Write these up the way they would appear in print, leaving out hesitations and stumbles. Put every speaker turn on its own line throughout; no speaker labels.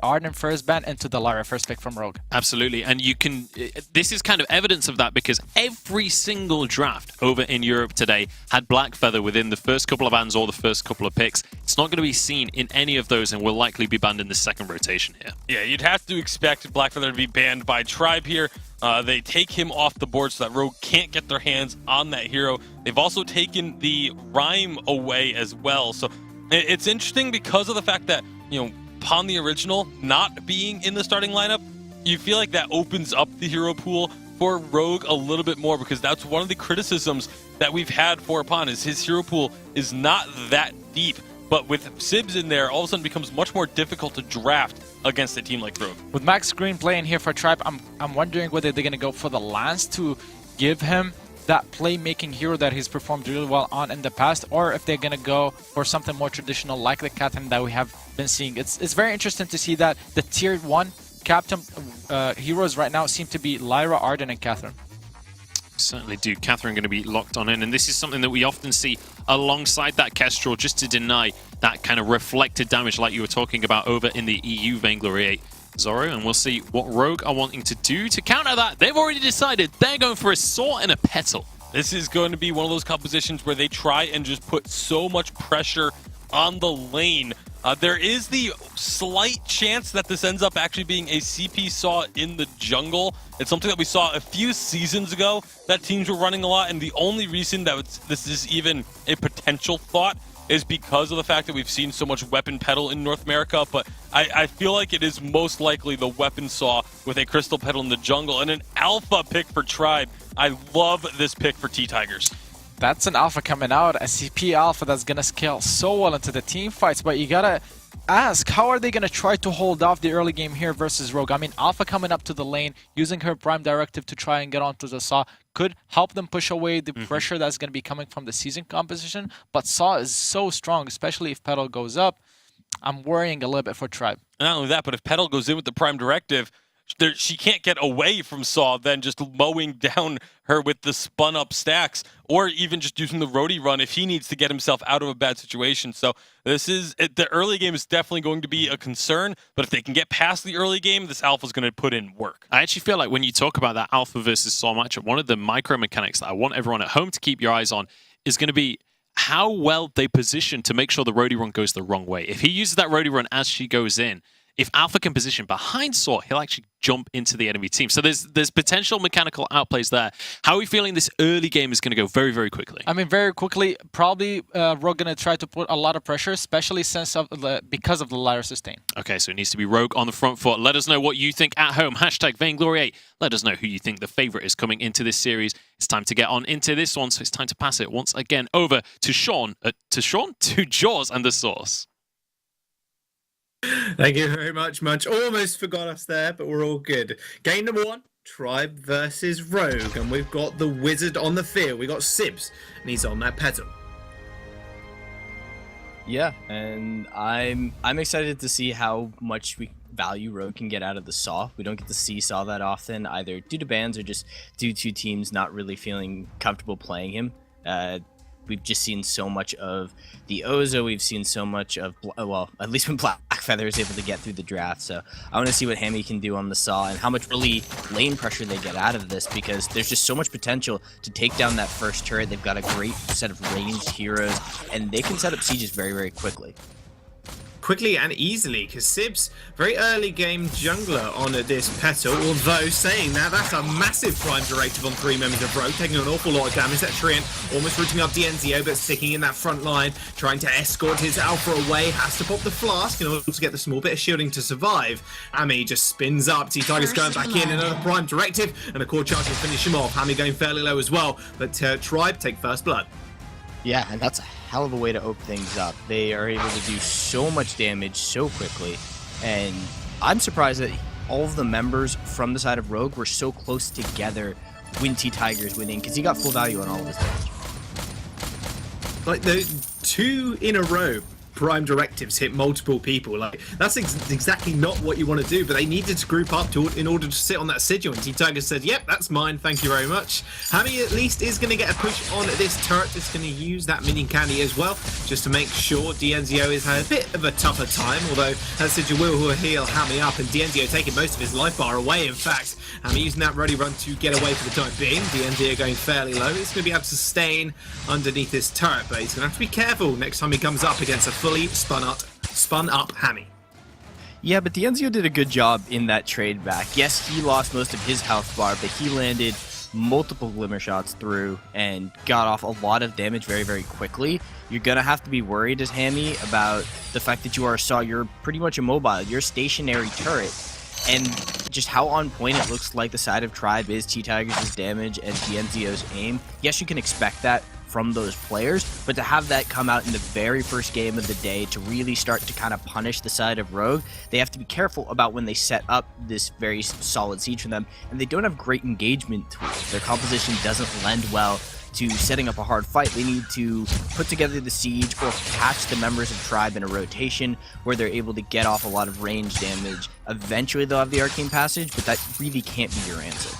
Arden first ban into the Lara first pick from Rogue.
Absolutely, and you can. This is kind of evidence of that because every single draft over in Europe today had Black Feather within the first couple of bans or the first couple of picks. It's not going to be seen in any of those and will likely be banned in the second rotation here.
Yeah, you'd have to expect Black Feather to be banned by Tribe here. They take him off the board so that Rogue can't get their hands on that hero. They've also taken the Rhyme away as well. So it's interesting because of the fact that, upon the original not being in the starting lineup, you feel like that opens up the hero pool for Rogue a little bit more, because that's one of the criticisms that we've had for Upon is his hero pool is not that deep. But with Sibs in there, all of a sudden it becomes much more difficult to draft against a team like Rogue.
With Max Green playing here for Tribe, I'm wondering whether they're going to go for the Lance to give him that playmaking hero that he's performed really well on in the past, or if they're going to go for something more traditional like the Catherine that we have been seeing. It's very interesting to see that the tier 1 captain heroes right now seem to be Lyra, Arden, and Catherine.
Certainly do. Catherine going to be locked on in, and this is something that we often see alongside that Kestrel, just to deny that kind of reflected damage like you were talking about over in the EU Vainglory8 Zoro, and we'll see what Rogue are wanting to do to counter that. They've already decided they're going for a Saw and a Petal.
This is going to be one of those compositions where they try and just put so much pressure on the lane. There is the slight chance that this ends up actually being a CP Saw in the jungle. It's something that we saw a few seasons ago that teams were running a lot, and the only reason that this is even a potential thought is because of the fact that we've seen so much weapon petal in North America. But I feel like it is most likely the weapon Saw with a crystal petal in the jungle and an alpha pick for Tribe. I love this pick for T-Tigers.
That's an alpha coming out, a CP alpha that's going to scale so well into the team fights, but you got to ask, how are they going to try to hold off the early game here versus Rogue? I mean, alpha coming up to the lane, using her prime directive to try and get onto the Saw could help them push away the pressure that's going to be coming from the season composition, but Saw is so strong, especially if Petal goes up. I'm worrying a little bit for Tribe.
Not only that, but if Petal goes in with the prime directive, she can't get away from Saw then just mowing down her with the spun up stacks, or even just using the roadie run if he needs to get himself out of a bad situation. So the early game is definitely going to be a concern, but if they can get past the early game, this alpha is going to put in work.
I actually feel like when you talk about that alpha versus Saw matchup, one of the micro mechanics that I want everyone at home to keep your eyes on is going to be how well they position to make sure the roadie run goes the wrong way. If he uses that roadie run as she goes in, if Alpha can position behind Saw, he'll actually jump into the enemy team. So there's potential mechanical outplays there. How are we feeling this early game is going to go very, very quickly?
I mean, very quickly, probably Rogue going to try to put a lot of pressure, especially because of the ladder sustain.
Okay, so it needs to be Rogue on the front foot. Let us know what you think at home. Hashtag Vainglory8. Let us know who you think the favorite is coming into this series. It's time to get on into this one, so it's time to pass it once again over to to Jaws and the Source.
Thank you very much, Munch. Almost forgot us there, but we're all good. Game number 1, Tribe versus Rogue, and we've got the Wizard on the field. We got Sibs, and he's on that Petal.
Yeah, and I'm excited to see how much value Rogue can get out of the Saw. We don't get to see Saw that often, either due to bans or just due to teams not really feeling comfortable playing him. We've just seen so much of the Ozo. We've seen so much of, well, at least when Black Feather is able to get through the draft. So I want to see what Hammy can do on the Saw and how much really lane pressure they get out of this, because there's just so much potential to take down that first turret. They've got a great set of ranged heroes, and they can set up sieges very, very quickly.
Quickly and easily, because Sibs, very early game jungler on this Petal, although saying that, that's a massive prime directive on 3 members of Rogue, taking an awful lot of damage. That Treant almost rooting up DNZO, but sticking in that front line, trying to escort his alpha away, has to pop the flask in order to get the small bit of shielding to survive. Ami just spins up, T-Tiger's going back in, another prime directive, and a core charge will finish him off. Ami going fairly low as well, but Tribe take first blood.
Yeah, and that's a hell of a way to open things up. They are able to do so much damage so quickly, and I'm surprised that all of the members from the side of Rogue were so close together when T-Tiger's winning, because he got full value on all of his damage.
Like the 2 in a row prime directives hit multiple people. Like, that's exactly not what you want to do, but they needed to group up in order to sit on that sigil, and T-Tiger said, yep, that's mine, thank you very much. Hammy at least is going to get a push on this turret. It's going to use that minion candy as well, just to make sure Dienzio is had a bit of a tougher time, although that sigil will heal Hammy up, and Dienzio taking most of his life bar away, in fact. Hammy using that ready run to get away for the time being. Dienzio going fairly low. He's going to be able to sustain underneath this turret, but he's going to have to be careful next time he comes up against a fully spun up Hammy.
Yeah, but Dienzio did a good job in that trade back. Yes, he lost most of his health bar, but he landed multiple glimmer shots through and got off a lot of damage very, very quickly. You're gonna have to be worried as Hammy about the fact that you're pretty much immobile. You're a stationary turret, and just how on point it looks like the side of Tribe is T-Tiger's damage and Dienzio's aim. Yes, you can expect that from those players, but to have that come out in the very first game of the day to really start to kind of punish the side of Rogue, they have to be careful about when they set up this very solid siege for them, and they don't have great engagement tools. Their composition doesn't lend well to setting up a hard fight. They need to put together the siege or catch the members of Tribe in a rotation where they're able to get off a lot of range damage. Eventually they'll have the arcane passage, but that really can't be your answer.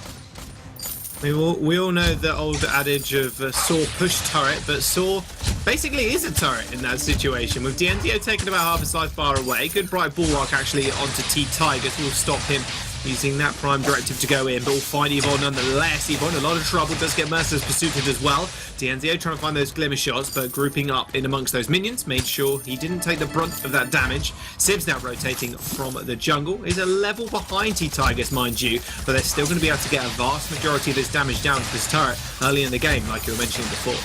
We all know the old adage of Saw push turret, but Saw basically is a turret in that situation. With Dienzio taking about half his life bar away, good bright bulwark actually onto T-Tigers will stop him using that prime directive to go in, but we'll find Yvonne nonetheless. Yvonne in a lot of trouble, does get Mercer's pursued as well. Dienzio trying to find those glimmer shots, but grouping up in amongst those minions, made sure he didn't take the brunt of that damage. Sib's now rotating from the jungle. He's a level behind T-Tigers, mind you, but they're still going to be able to get a vast majority of this damage down to this turret early in the game, like you were mentioning before.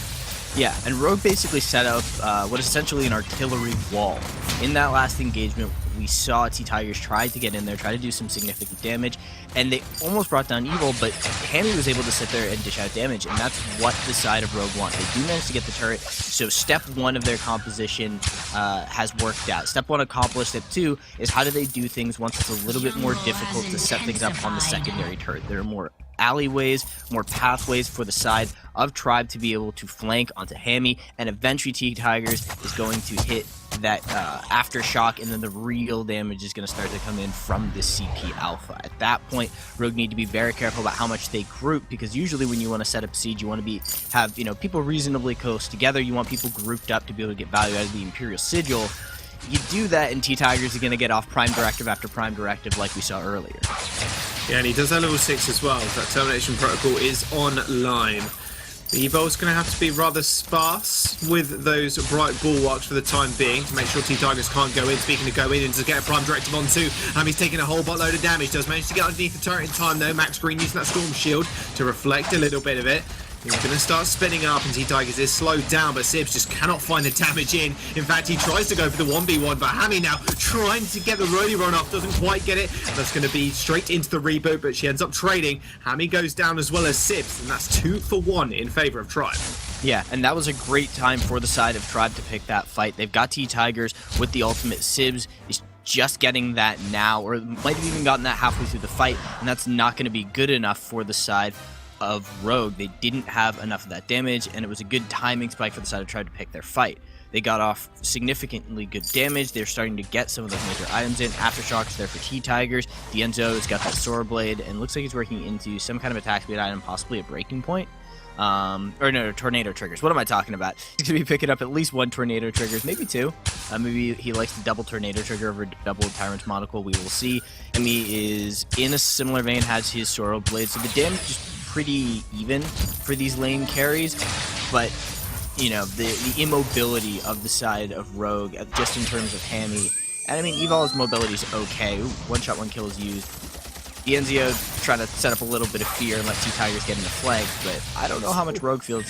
Yeah, and Rogue basically set up what is essentially an artillery wall. In that last engagement, we saw T-Tigers try to get in there, try to do some significant damage, and they almost brought down Evil, but Hammy was able to sit there and dish out damage, and that's what the side of Rogue want. They do manage to get the turret, so step one of their composition has worked out. Step one accomplished. Step two is how do they do things once it's a little bit more difficult to set things up on the secondary turret. There are more alleyways, more pathways for the side of Tribe to be able to flank onto Hammy, and eventually T-Tigers is going to hit that aftershock, and then the real damage is going to start to come in from this CP Alpha. At that point, Rogue need to be very careful about how much they group, because usually when you want to set up siege, you want to have people reasonably close together. You want people grouped up to be able to get value out of the Imperial Sigil. You do that, and T-Tigers are going to get off prime directive after prime directive like we saw earlier.
Yeah, and he does have level 6 as well. That termination protocol is online. The Evol's going to have to be rather sparse with those bright bulwarks for the time being to make sure T-Tigers can't go in. Speaking of go in, and to get a prime directive on too. He's taking a whole buttload of damage. Does manage to get underneath the turret in time though. Max Green using that Storm Shield to reflect a little bit of it. He's going to start spinning up, and T-Tigers is slowed down, but Sibs just cannot find the damage in. In fact, he tries to go for the 1v1, but Hammy now trying to get the Rody run off, doesn't quite get it. That's going to be straight into the reboot, but she ends up trading. Hammy goes down as well as Sibs, and that's 2 for 1 in favor of Tribe.
Yeah, and that was a great time for the side of Tribe to pick that fight. They've got T-Tigers with the ultimate. Sibs is just getting that now, or might have even gotten that halfway through the fight, and that's not going to be good enough for the side of Rogue. They didn't have enough of that damage, and it was a good timing spike for the side of Tribe to pick their fight. They got off significantly good damage. They're starting to get some of those major items in. Aftershock's there for T-Tigers. Dienzio's got that Sword Blade, and looks like he's working into some kind of attack speed item, possibly a breaking point. Or no, tornado triggers. What am I talking about? He's gonna be picking up at least one tornado triggers, maybe two. Maybe he likes the double tornado trigger over double Tyrant's Monocle. We will see. He is in a similar vein, has his Sword Blade, so the damage is pretty even for these lane carries, but the immobility of the side of Rogue, just in terms of Hammy, and Evol's mobility is okay. One shot, one kill is used. Dienzio trying to set up a little bit of fear and let T-Tigers get in the flag, but I don't know how much Rogue should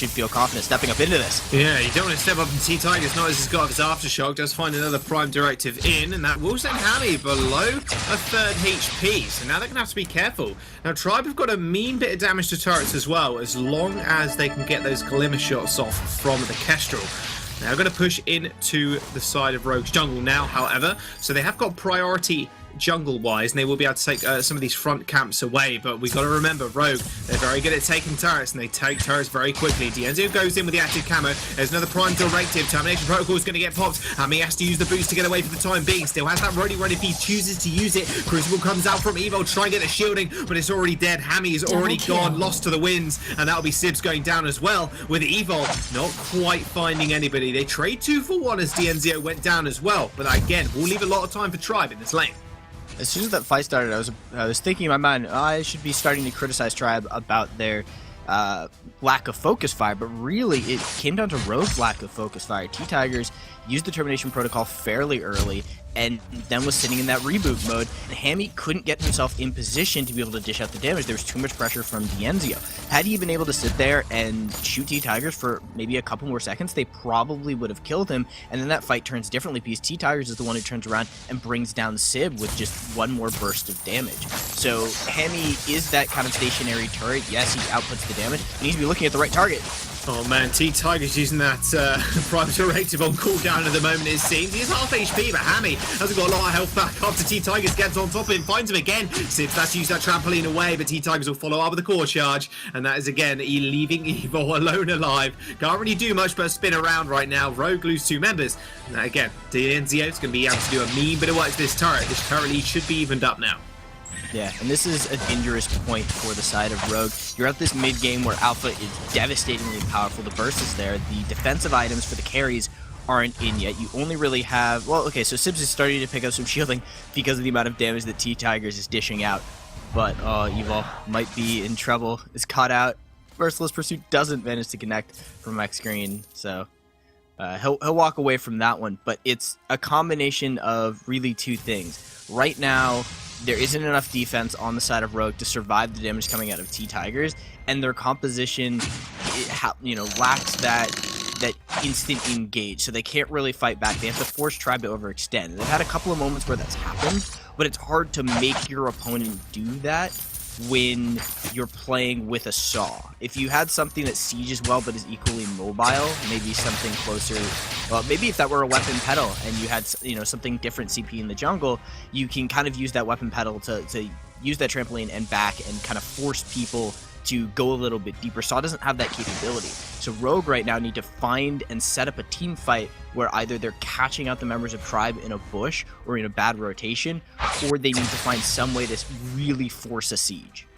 feel confident stepping up into this.
Yeah, you don't want to step up in T-Tigers, not as he's got his Aftershock, does find another prime directive in, and that will send Hammy below a third HP, so now they're going to have to be careful. Now, Tribe have got a mean bit of damage to turrets as well, as long as they can get those glimmer shots off from the Kestrel. Now, going to push into the side of Rogue's jungle now, however, so they have got priority jungle-wise, and they will be able to take some of these front camps away. But we got to remember, Rogue, they're very good at taking turrets, and they take turrets very quickly. Dienzio goes in with the active camo. There's another Prime Directive. Termination Protocol is going to get popped. He has to use the boost to get away for the time being. Still has that Rody Run if he chooses to use it. Crucible comes out from Evo to try and get the shielding, but it's already dead. Hammy is already gone, lost to the winds, and that'll be Sibs going down as well, with Evo not quite finding anybody. They trade 2 for 1 as Dienzio went down as well, but again, we'll leave a lot of time for Tribe in this lane.
As soon as that fight started, I was thinking in my mind, I should be starting to criticize Tribe about their lack of focus fire, but really it came down to Rogue's lack of focus fire. T-Tigers used the termination protocol fairly early and then was sitting in that reboot mode, and Hammy couldn't get himself in position to be able to dish out the damage. There was too much pressure from Dienzio. Had he been able to sit there and shoot T-Tigers for maybe a couple more seconds, they probably would have killed him, and then that fight turns differently because T-Tigers is the one who turns around and brings down Sib with just one more burst of damage. So Hammy is that kind of stationary turret. Yes, he outputs the damage. He needs to be looking at the right target.
Oh man, T-Tiger's using that Prime Directive on cooldown at the moment, it seems. He's half HP, but Hammy hasn't got a lot of health back after T-Tigers gets on top of him, finds him again. Sibs has to use that trampoline away, but T-Tigers will follow up with a core charge, and that is again leaving Evo alone alive. Can't really do much but spin around right now. Rogue lose 2 members. Now again, Dienzio is going to be able to do a mean bit of work to this turret. This turret lead should be evened up now.
Yeah, and this is a dangerous point for the side of Rogue. You're at this mid game where Alpha is devastatingly powerful. The burst is there. The defensive items for the carries aren't in yet. You only really have... Well, okay, so Sibs is starting to pick up some shielding because of the amount of damage that T-Tigers is dishing out. But, Evil might be in trouble. Is caught out. Merciless Pursuit doesn't manage to connect from Max Green, so... he'll walk away from that one. But it's a combination of really 2 things. Right now, there isn't enough defense on the side of Rogue to survive the damage coming out of T-Tigers, and their composition, lacks that instant engage, so they can't really fight back. They have to force Tribe to overextend. They've had a couple of moments where that's happened, but it's hard to make your opponent do that when you're playing with a Saw. If you had something that sieges well but is equally mobile, maybe something closer, well, maybe if that were a weapon pedal and you had, something different CP in the jungle, you can kind of use that weapon pedal to use that trampoline and back and kind of force people to go a little bit deeper. Saw doesn't have that capability. So Rogue right now need to find and set up a team fight where either they're catching out the members of Tribe in a bush or in a bad rotation, or they need to find some way to really force a siege.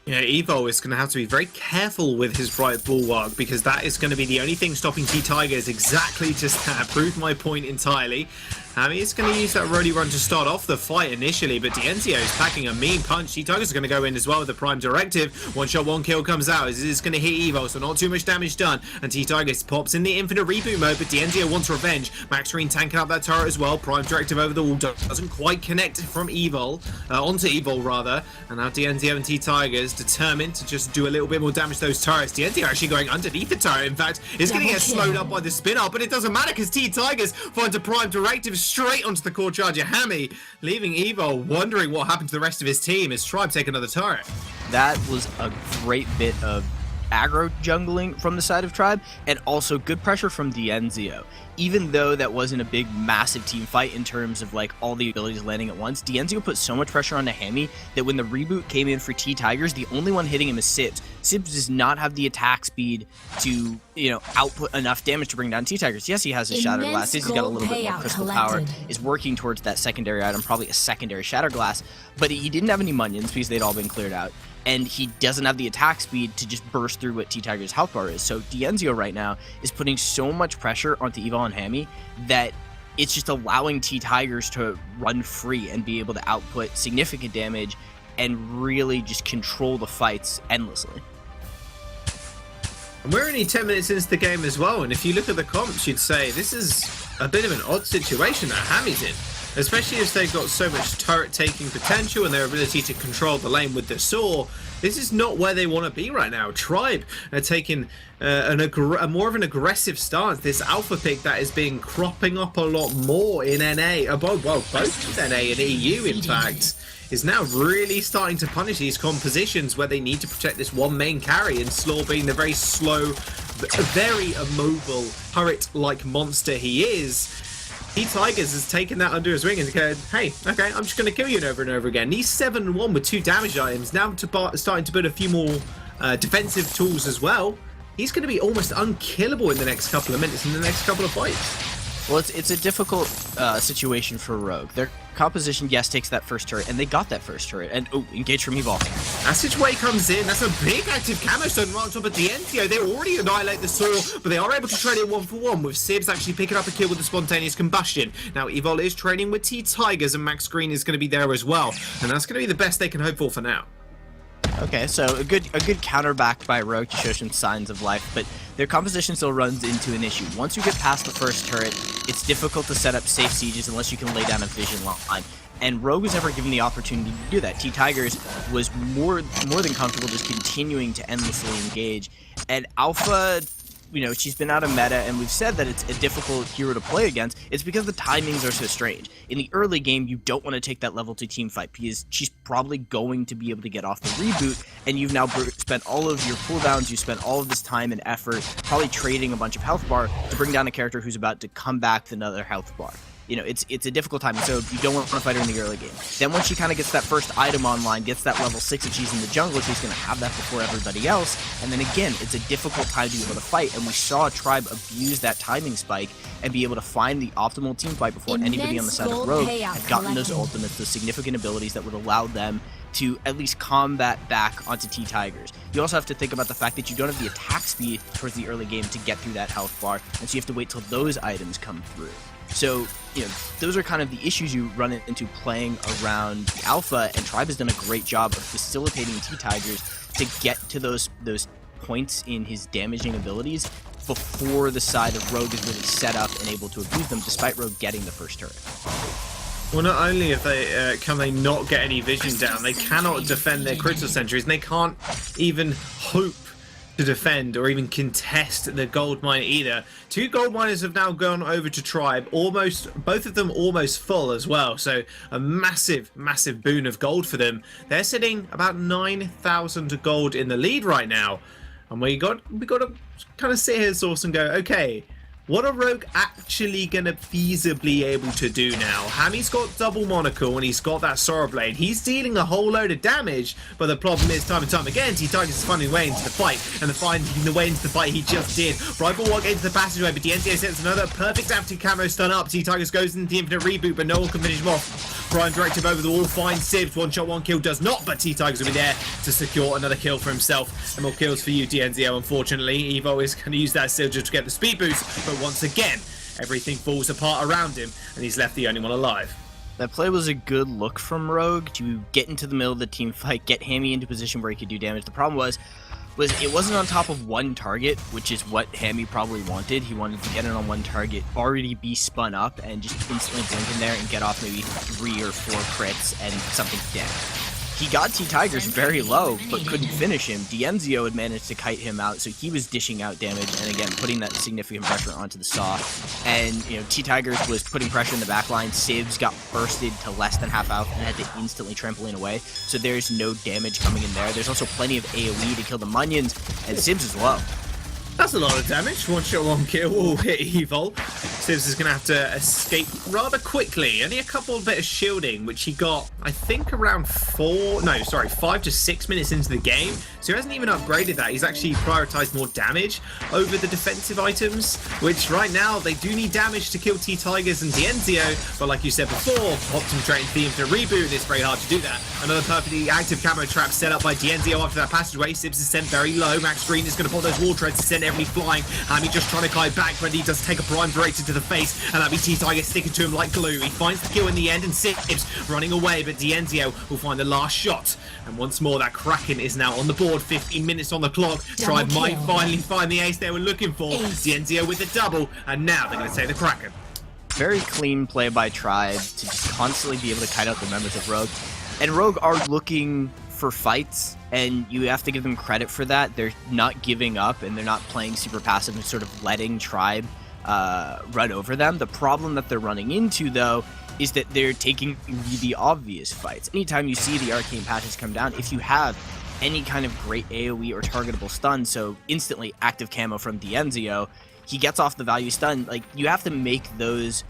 Yeah, Evo is going to have to be very careful with his Bright Bulwark, because that is going to be the only thing stopping T-Tigers. Exactly just that. Proved my point entirely. Hammy is going to use that Rody Run to start off the fight initially, but Dienzio is packing a mean punch. T-Tigers is going to go in as well with the Prime Directive. 1 shot, 1 kill comes out. This is going to hit Evo, so not too much damage done. And T-Tigers pops in the infinite reboot mode, but Dienzio wants revenge. Max Green tanking up that turret as well. Prime Directive over the wall doesn't quite connect from Evil, onto Evil rather. And now Dienzio and T-Tigers determined to just do a little bit more damage to those turrets. Dienzio actually going underneath the turret, in fact, is going to get slowed up by the spin-up, but it doesn't matter because T-Tigers finds a Prime Directive straight onto the core charger Hammy, leaving Evo wondering what happened to the rest of his team as Tribe take another turret.
That was a great bit of aggro jungling from the side of Tribe, and also good pressure from Dienzio. Even though that wasn't a big, massive team fight in terms of like all the abilities landing at once, Dienzio put so much pressure onto Hammy that when the reboot came in for T-Tigers, the only one hitting him is Sibs. Sibs does not have the attack speed to, output enough damage to bring down T-Tigers. Yes, he has a Shattered Glass. He's got a little bit more crystal power. Is working towards that secondary item, probably a secondary Shattered Glass, but he didn't have any Munions because they'd all been cleared out. And he doesn't have the attack speed to just burst through what T-Tiger's health bar is. So Dienzio right now is putting so much pressure onto Evil and Hammy that it's just allowing T-Tigers to run free and be able to output significant damage and really just control the fights endlessly.
And we're only 10 minutes into the game as well, and if you look at the comps, you'd say this is a bit of an odd situation that Hammy's in. Especially as they've got so much turret-taking potential and their ability to control the lane with the saw. This is not where they want to be right now. Tribe are taking a more of an aggressive stance. This alpha pick that is being cropping up a lot more in NA, both NA and EU in fact, is now really starting to punish these compositions where they need to protect this one main carry, and Slaw being the very slow, very immobile turret-like monster he is. Tigers has taken that under his wing and going, hey, okay, I'm just going to kill you over and over again. He's 7-1 with 2 damage items. Now starting to build a few more defensive tools as well. He's going to be almost unkillable in the next couple of minutes, in the next couple of fights.
Well, it's a difficult situation for Rogue. Their composition, yes, takes that first turret, and they got that first turret. And, oh, engage from Evil.
Passage Way comes in. That's a big active camo stone right on top of the NTO. They already annihilate the Saw, but they are able to trade it 1-for-1, with Sibs actually picking up a kill with the spontaneous combustion. Now, Evil is trading with Tigers, and Max Green is going to be there as well. And that's going to be the best they can hope for now.
Okay, so a good counter back by Rogue to show some signs of life, but their composition still runs into an issue. Once you get past the first turret, it's difficult to set up safe sieges unless you can lay down a vision line. And Rogue was never given the opportunity to do that. Tigers was more than comfortable just continuing to endlessly engage. And Alpha, you know, she's been out of meta, and we've said that it's a difficult hero to play against. It's because the timings are so strange. In the early game, you don't want to take that level 2 team fight because she's probably going to be able to get off the reboot, and you've now spent all of your cooldowns, you spent all of this time and effort probably trading a bunch of health bar to bring down a character who's about to come back with another health bar. You know, it's a difficult time, so you don't want to fight her in the early game. Then once she kind of gets that first item online, gets that level 6 and she's in the jungle, she's going to have that before everybody else, and then again, it's a difficult time to be able to fight, and we saw Tribe abuse that timing spike and be able to find the optimal team fight before anybody on the side of Rogue had gotten those ultimates, those significant abilities that would allow them to at least combat back onto Tigers. You also have to think about the fact that you don't have the attack speed towards the early game to get through that health bar, and so you have to wait till those items come through. So, you know, those are kind of the issues you run into playing around the Alpha, and Tribe has done a great job of facilitating Tigers to get to those points in his damaging abilities before the side of Rogue is really set up and able to abuse them, despite Rogue getting the first turret.
Well, not only have they can they not get any vision down, they cannot defend their crystal sentries, and they can't even hope to defend or even contest the gold mine either. 2 gold miners have now gone over to Tribe, both of them almost full as well, so a massive boon of gold for them. They're sitting about 9,000 gold in the lead right now, and we got to kind of sit here, Source, and go, okay, what are Rogue actually going to feasibly able to do now? Hammy's got double monocle and he's got that Sorrow Blade. He's dealing a whole load of damage, but the problem is, time and time again, Tigers is finding a way into the fight, and finding the way into the fight he just did. Rival walk into the passageway, but DNZO sets another perfect active camo stun up. Tigers goes into the infinite reboot, but no one can finish him off. Prime directive over the wall, finds Sibs, 1 shot, 1 kill, does not, but Tigers will be there to secure another kill for himself. And more kills for you, DNZO, unfortunately. Evo is going to use that still just to get the speed boost, but once again, everything falls apart around him, and he's left the only one alive.
That play was a good look from Rogue to get into the middle of the team fight, get Hammy into a position where he could do damage. The problem was it wasn't on top of one target, which is what Hammy probably wanted. He wanted to get it on one target, already be spun up, and just instantly blink in there and get off maybe 3 or 4 crits and something dead. He got Tigers very low, but couldn't finish him. DMZO had managed to kite him out, so he was dishing out damage, and again, putting that significant pressure onto the Saw. And, you know, Tigers was putting pressure in the backline. Sibs got bursted to less than half health and had to instantly trampoline away, so there's no damage coming in there. There's also plenty of AoE to kill the Munions, and Sibs is low.
That's a lot of damage. 1 shot, 1 kill will hit Evil. Sibs is going to have to escape rather quickly. Only a couple of bit of shielding, which he got, I think, around 5 to 6 minutes into the game. So he hasn't even upgraded that. He's actually prioritized more damage over the defensive items, which right now they do need damage to kill Tigers and DNZO. But like you said before, Optim Train theme to reboot, and it's very hard to do that. Another perfectly active camo trap set up by DNZO after that passageway. Sibs is sent very low. Max Green is going to pull those wall treads to send everybody flying. Hammy just trying to kite back, but he does take a prime directed to the face, and that be Tiger sticking to him like glue. He finds the kill in the end, and Sibs running away, but DNZO will find the last shot. And once more, that Kraken is now on the board. 15 minutes on the clock. Tribe might finally find the ace they were looking for. DNZO with the double, and now they're going to take the Kraken.
Very clean play by Tribe to just constantly be able to kite out the members of Rogue. And Rogue are looking for fights, and you have to give them credit for that. They're not giving up, and they're not playing super passive and sort of letting Tribe run over them. The problem that they're running into, though, is that they're taking really obvious fights. Anytime you see the arcane patches come down, if you have any kind of great AoE or targetable stun, so instantly active camo from DNZO, he gets off the value stun. Like, you have to make those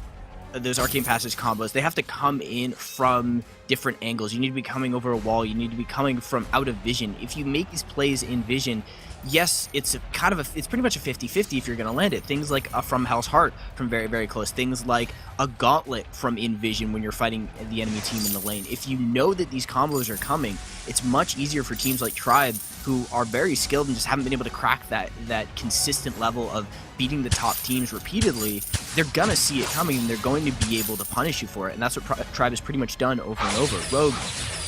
arcane passage combos, they have to come in from different angles. You need to be coming over a wall. You need to be coming from out of vision. If you make these plays in vision, yes, it's pretty much a 50-50 if you're going to land it. Things like a From Hell's Heart from very, very close. Things like a Gauntlet from in vision when you're fighting the enemy team in the lane. If you know that these combos are coming, it's much easier for teams like Tribe, who are very skilled and just haven't been able to crack that consistent level of beating the top teams repeatedly. They're going to see it coming, and they're going to be able to punish you for it. And that's what Tribe has pretty much done over and over. Rogue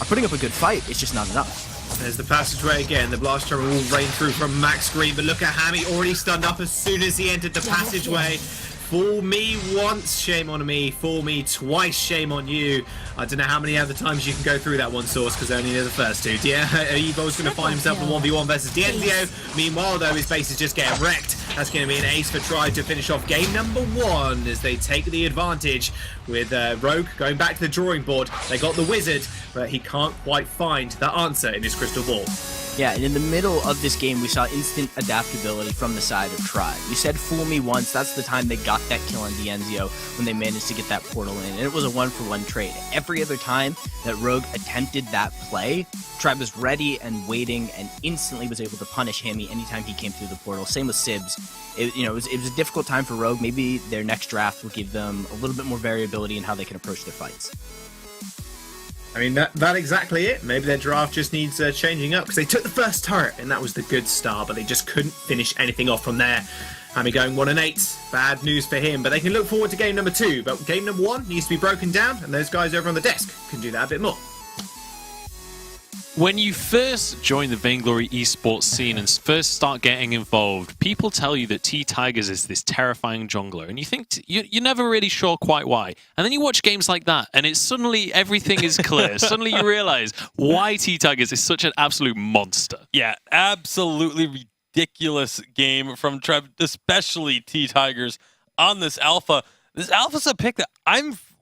are putting up a good fight. It's just not enough.
There's the passageway again. The blast terminal will rain through from Max Green, but look at Hammy already stunned up as soon as he entered the passageway. Fool me once, shame on me. Fool me twice, shame on you. I don't know how many other times you can go through that one source, because only the first two. Yeah, Evo's going to find himself in 1v1 versus Dienzio. Meanwhile, though, his base is just getting wrecked. That's going to be an ace for Tribe to finish off game number 1 as they take the advantage with Rogue going back to the drawing board. They got the wizard, but he can't quite find the answer in his crystal ball.
Yeah, and in the middle of this game, we saw instant adaptability from the side of Tribe. You said fool me once, that's the time they got that kill on Dienzio when they managed to get that portal in, and it was a 1-for-1 trade. Every other time that Rogue attempted that play, Tribe was ready and waiting and instantly was able to punish Hammy anytime he came through the portal. Same with Sibs. It was a difficult time for Rogue. Maybe their next draft will give them a little bit more variability in how they can approach their fights.
I mean, that exactly it. Maybe their draft just needs changing up, because they took the first turret, and that was the good start, but they just couldn't finish anything off from there. Hammy going 1-8. Bad news for him, but they can look forward to game number 2. But game number 1 needs to be broken down, and those guys over on the desk can do that a bit more.
When you first join the Vainglory esports scene and first start getting involved, people tell you that T-Tigers is this terrifying jungler, and you think you're never really sure quite why. And then you watch games like that, and it's suddenly everything is clear. Suddenly you realize why T-Tigers is such an absolute monster.
Yeah, absolutely ridiculous game from Trev, especially T-Tigers on this alpha. This alpha's a pick that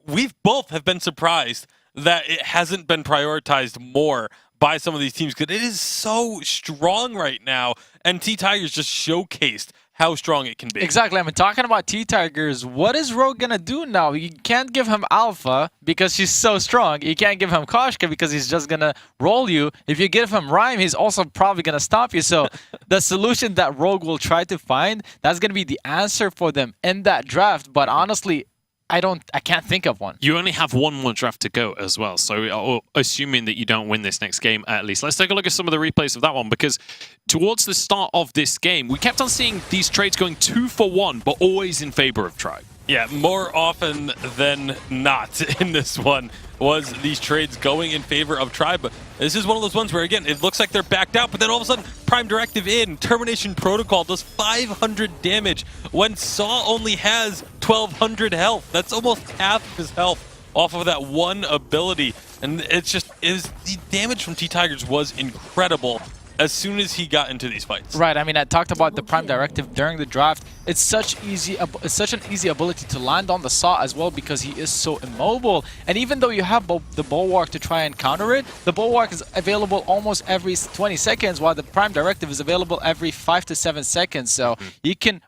we've both have been surprised that it hasn't been prioritized more by some of these teams, because it is so strong right now, and T-Tigers just showcased how strong it can be.
Exactly. I mean, talking about T-Tigers, what is Rogue going to do now? You can't give him Alpha because she's so strong. You can't give him Koshka because he's just going to roll you. If you give him Rhyme, he's also probably going to stop you. So the solution that Rogue will try to find, that's going to be the answer for them in that draft. But honestly, I can't think of one.
You only have one more draft to go as well, so assuming that you don't win this next game at least. Let's take a look at some of the replays of that one, because towards the start of this game, we kept on seeing these trades going 2-for-1, but always in favor of Tribe.
Yeah, more often than not in this one was these trades going in favor of Tribe. But this is one of those ones where, again, it looks like they're backed out, but then all of a sudden, Prime Directive in, Termination Protocol does 500 damage when Saw only has 1200 health. That's almost half of his health off of that one ability. And the damage from T-Tigers was incredible as soon as he got into these fights.
Right. I mean, I talked about the Prime Directive during the draft. It's such an easy ability to land on the Saw as well, because he is so immobile. And even though you have the Bulwark to try and counter it, the Bulwark is available almost every 20 seconds, while the Prime Directive is available every 5 to 7 seconds. So you can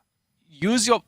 use your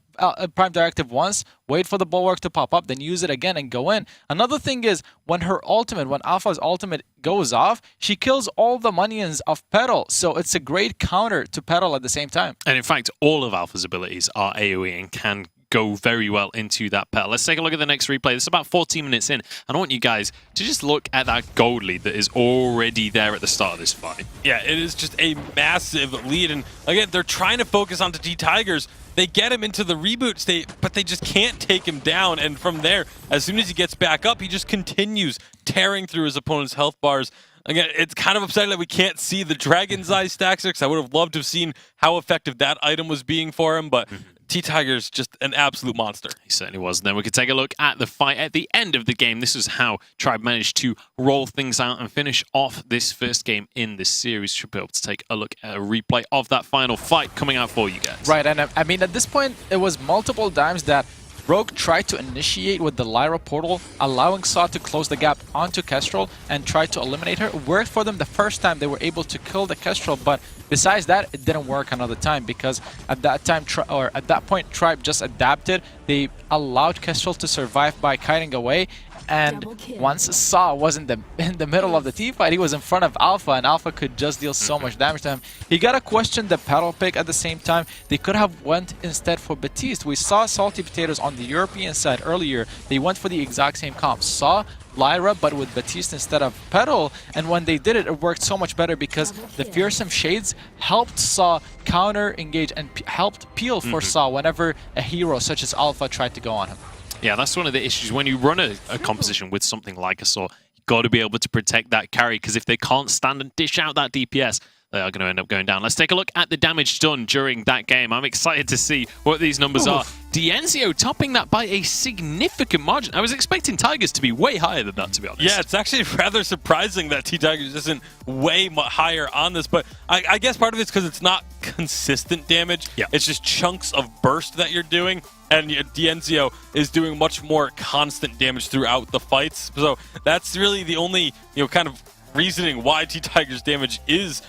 Prime Directive once, wait for the Bulwark to pop up, then use it again and go in. Another thing is, when Alpha's ultimate goes off, she kills all the minions of Petal, so it's a great counter to Petal at the same time.
And in fact, all of Alpha's abilities are AoE and can go very well into that Petal. Let's take a look at the next replay. This is about 14 minutes in, and I want you guys to just look at that gold lead that is already there at the start of this fight.
Yeah, it is just a massive lead, and again, they're trying to focus on the T-Tigers. They get him into the reboot state, but they just can't take him down. And from there, as soon as he gets back up, he just continues tearing through his opponent's health bars. Again, it's kind of upsetting that we can't see the Dragon's Eye stacks, because I would have loved to have seen how effective that item was being for him, but T-Tiger's just an absolute monster.
He certainly was. And then we could take a look at the fight at the end of the game. This is how Tribe managed to roll things out and finish off this first game in this series. Should be able to take a look at a replay of that final fight coming out for you guys.
Right, and I mean, at this point, it was multiple times that Rogue tried to initiate with the Lyra portal, allowing Saw to close the gap onto Kestrel and try to eliminate her. It worked for them the first time they were able to kill the Kestrel, but besides that, it didn't work another time because at that time, at that point, Tribe just adapted. They allowed Kestrel to survive by kiting away. And once Saw was in the middle of the team fight, he was in front of Alpha, and Alpha could just deal so much damage to him. You gotta question the pedal pick at the same time. They could have went instead for Baptiste. We saw Salty Potatoes on the European side earlier. They went for the exact same comp. Saw Lyra, but with Baptiste instead of Petal, and when they did it, it worked so much better because the Fearsome Shades helped Saw counter engage and helped peel for Saw whenever a hero such as Alpha tried to go on him.
Yeah, that's one of the issues. When you run a composition with something like a Saw, you've got to be able to protect that carry, because if they can't stand and dish out that DPS, they are going to end up going down. Let's take a look at the damage done during that game. I'm excited to see what these numbers are. Dienzio topping that by a significant margin. I was expecting Tigers to be way higher than that, to be honest.
Yeah, it's actually rather surprising that T-Tigers isn't way higher on this, but I guess part of it's because it's not consistent damage.
Yeah.
It's just chunks of burst that you're doing, and Dienzio is doing much more constant damage throughout the fights. So that's really the only kind of reasoning why T-Tigers damage is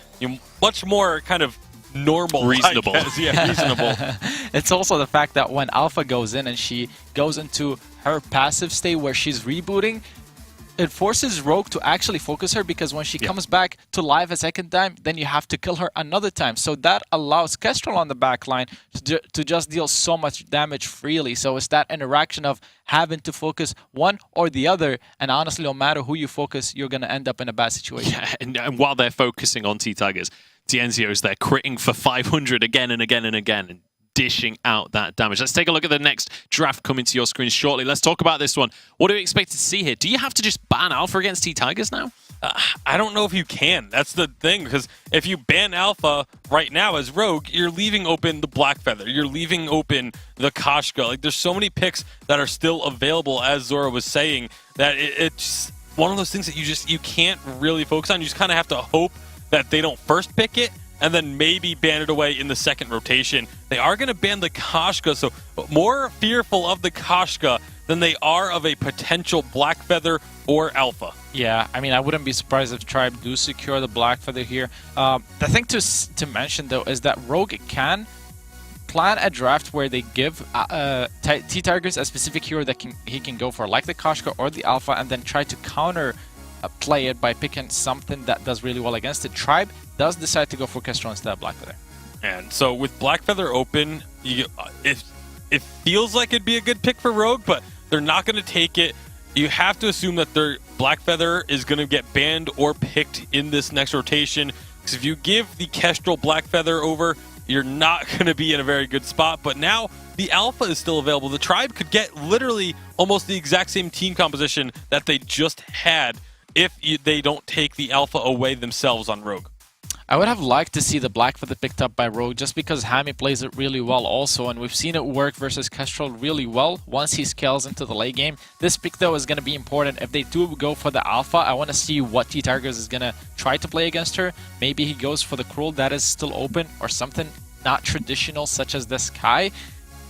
much more kind of normal,
reasonable.
Yeah, reasonable.
It's also the fact that when Alpha goes in and she goes into her passive state where she's rebooting, it forces Rogue to actually focus her, because when she comes back to live a second time, then you have to kill her another time. So that allows Kestrel on the back line to just deal so much damage freely. So it's that interaction of having to focus one or the other, and honestly, no matter who you focus, you're going to end up in a bad situation.
Yeah, and while they're focusing on T-Tigers, Dienzio's there critting for 500 again and again and again, and dishing out that damage. Let's take a look at the next draft coming to your screen shortly. Let's talk about this one. What do we expect to see here? Do you have to just ban Alpha against T-Tigers now?
I don't know if you can. That's the thing, because if you ban Alpha right now as Rogue, you're leaving open the Black Feather. You're leaving open the Koshka. Like, there's so many picks that are still available, as Zora was saying, that it's one of those things that you can't really focus on. You just kind of have to hope that they don't first pick it, and then maybe ban it away in the second rotation. They are going to ban the Koshka, so more fearful of the Koshka than they are of a potential Black Feather or Alpha.
Yeah, I mean, I wouldn't be surprised if Tribe do secure the Black Feather here. The thing to mention, though, is that Rogue can plan a draft where they give T-Tigers a specific hero that he can go for, like the Koshka or the Alpha, and then try to counter play it by picking something that does really well against it. Tribe does decide to go for Kestrel instead of Black Feather.
And so with Black Feather open, it feels like it'd be a good pick for Rogue, but they're not going to take it. You have to assume that their Black Feather is going to get banned or picked in this next rotation, because if you give the Kestrel Black Feather over, you're not going to be in a very good spot. But now the Alpha is still available. The Tribe could get literally almost the exact same team composition that they just had if they don't take the Alpha away themselves on Rogue.
I would have liked to see the Black Feather picked up by Rogue, just because Hammy plays it really well also, and we've seen it work versus Kestrel really well once he scales into the late game. This pick, though, is going to be important. If they do go for the Alpha, I want to see what T-Tigers is going to try to play against her. Maybe he goes for the Cruel that is still open, or something not traditional such as the Sky.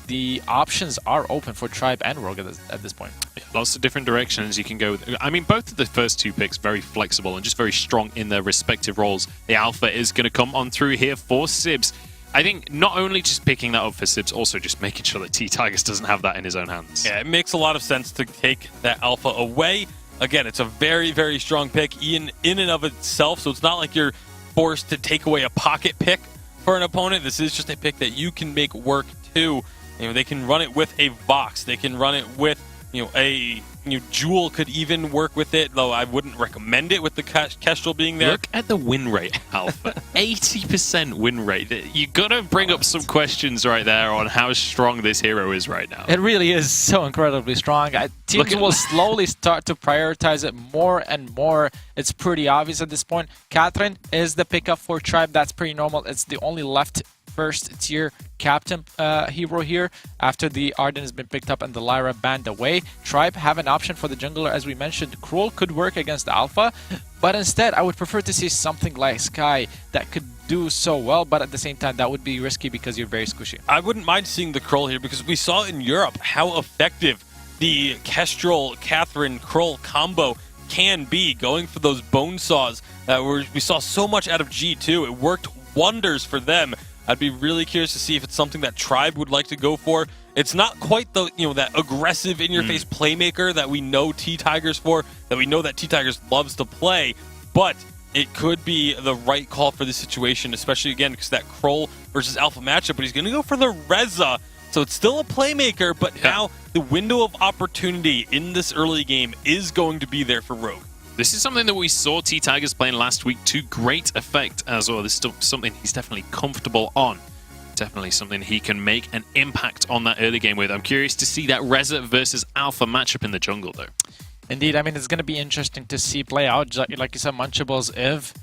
The options are open for Tribe and Rogue at this point.
Yeah, lots of different directions you can go with. I mean, both of the first two picks very flexible and just very strong in their respective roles. The Alpha is going to come on through here for Sibs. I think not only just picking that up for Sibs, also just making sure that T-Tigers doesn't have that in his own hands.
Yeah, it makes a lot of sense to take that Alpha away. Again, it's a very, very strong pick in and of itself, so it's not like you're forced to take away a pocket pick for an opponent. This is just a pick that you can make work too. They can run it with a Vox. They can run it with, a Jewel could even work with it, though I wouldn't recommend it with the Kestrel being there.
Look at the win rate, Alpha. 80% win rate. You got to bring up some questions right there on how strong this hero is right now.
It really is so incredibly strong. Teams will slowly start to prioritize it more and more. It's pretty obvious at this point. Catherine is the pickup for Tribe. That's pretty normal. It's the only left first tier captain hero here after the Arden has been picked up and the Lyra banned away. Tribe have an option for the jungler, as we mentioned. Cruel could work against Alpha, but instead I would prefer to see something like Sky that could do so well, but at the same time, that would be risky because you're very squishy.
I wouldn't mind seeing the Krull here because we saw in Europe how effective the Kestrel, Catherine, Krull combo can be, going for those bone saws that we saw so much out of G2. It worked wonders for them. I'd be really curious to see if it's something that Tribe would like to go for. It's not quite the, that aggressive in-your-face playmaker that we know T-Tigers for, that we know that T-Tigers loves to play, but it could be the right call for this situation, especially, again, because that Krull versus Alpha matchup, but he's going to go for the Reza. So it's still a playmaker, but now the window of opportunity in this early game is going to be there for Rogue.
This is something that we saw T-Tigers playing last week to great effect as well. This is still something he's definitely comfortable on. Definitely something he can make an impact on that early game with. I'm curious to see that Reza versus Alpha matchup in the jungle, though.
Indeed, I mean, it's going to be interesting to see play out, like you said, Munchables, if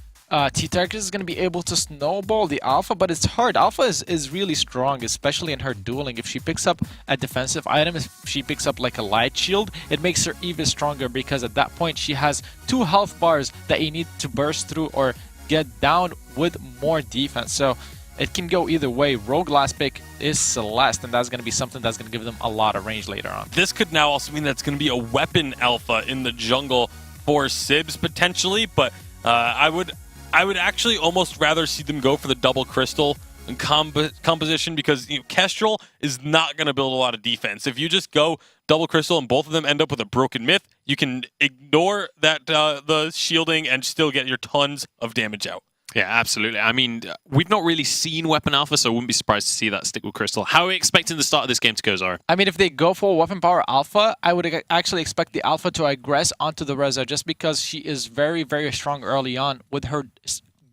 T-Tigers is going to be able to snowball the Alpha, but it's hard. Alpha is really strong, especially in her dueling. If she picks up a defensive item, if she picks up like a light shield, it makes her even stronger because at that point she has 2 health bars that you need to burst through or get down with more defense. So it can go either way. Rogue last pick is Celeste, and that's going to be something that's going to give them a lot of range later on.
This could now also mean that's going to be a weapon Alpha in the jungle for Sibs potentially, but I would actually almost rather see them go for the double crystal and composition because Kestrel is not going to build a lot of defense. If you just go double crystal and both of them end up with a broken myth, you can ignore that the shielding and still get your tons of damage out.
Yeah, absolutely. I mean, we've not really seen Weapon Alpha, so I wouldn't be surprised to see that stick with Crystal. How are we expecting the start of this game to go, Zara?
I mean, if they go for Weapon Power Alpha, I would actually expect the Alpha to aggress onto the Reza just because she is very, very strong early on with her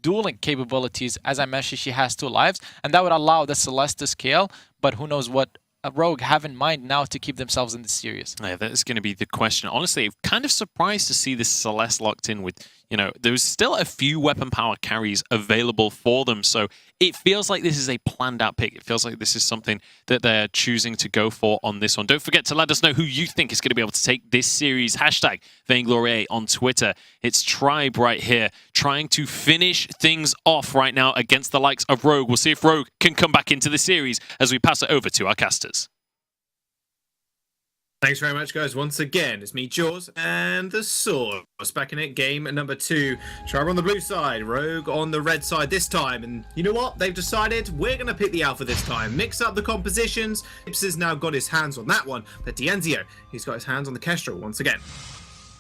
dueling capabilities. As I mentioned, she has 2 lives, and that would allow the Celeste to scale, but who knows what Rogue have in mind now to keep themselves in this series.
Yeah, that's going to be the question. Honestly, I'm kind of surprised to see this Celeste locked in with, there's still a few weapon power carries available for them. So it feels like this is a planned out pick. It feels like this is something that they're choosing to go for on this one. Don't forget to let us know who you think is going to be able to take this series. Hashtag Vainglory8 on Twitter. It's Tribe right here trying to finish things off right now against the likes of Rogue. We'll see if Rogue can come back into the series as we pass it over to our casters.
Thanks very much, guys. Once again, it's me, Jaws, and the Source. Back in it, game number 2. Tribe on the blue side, Rogue on the red side this time. And you know what? They've decided we're going to pick the Alpha this time. Mix up the compositions. Ips has now got his hands on that one. But D'Enzio, he's got his hands on the Kestrel once again.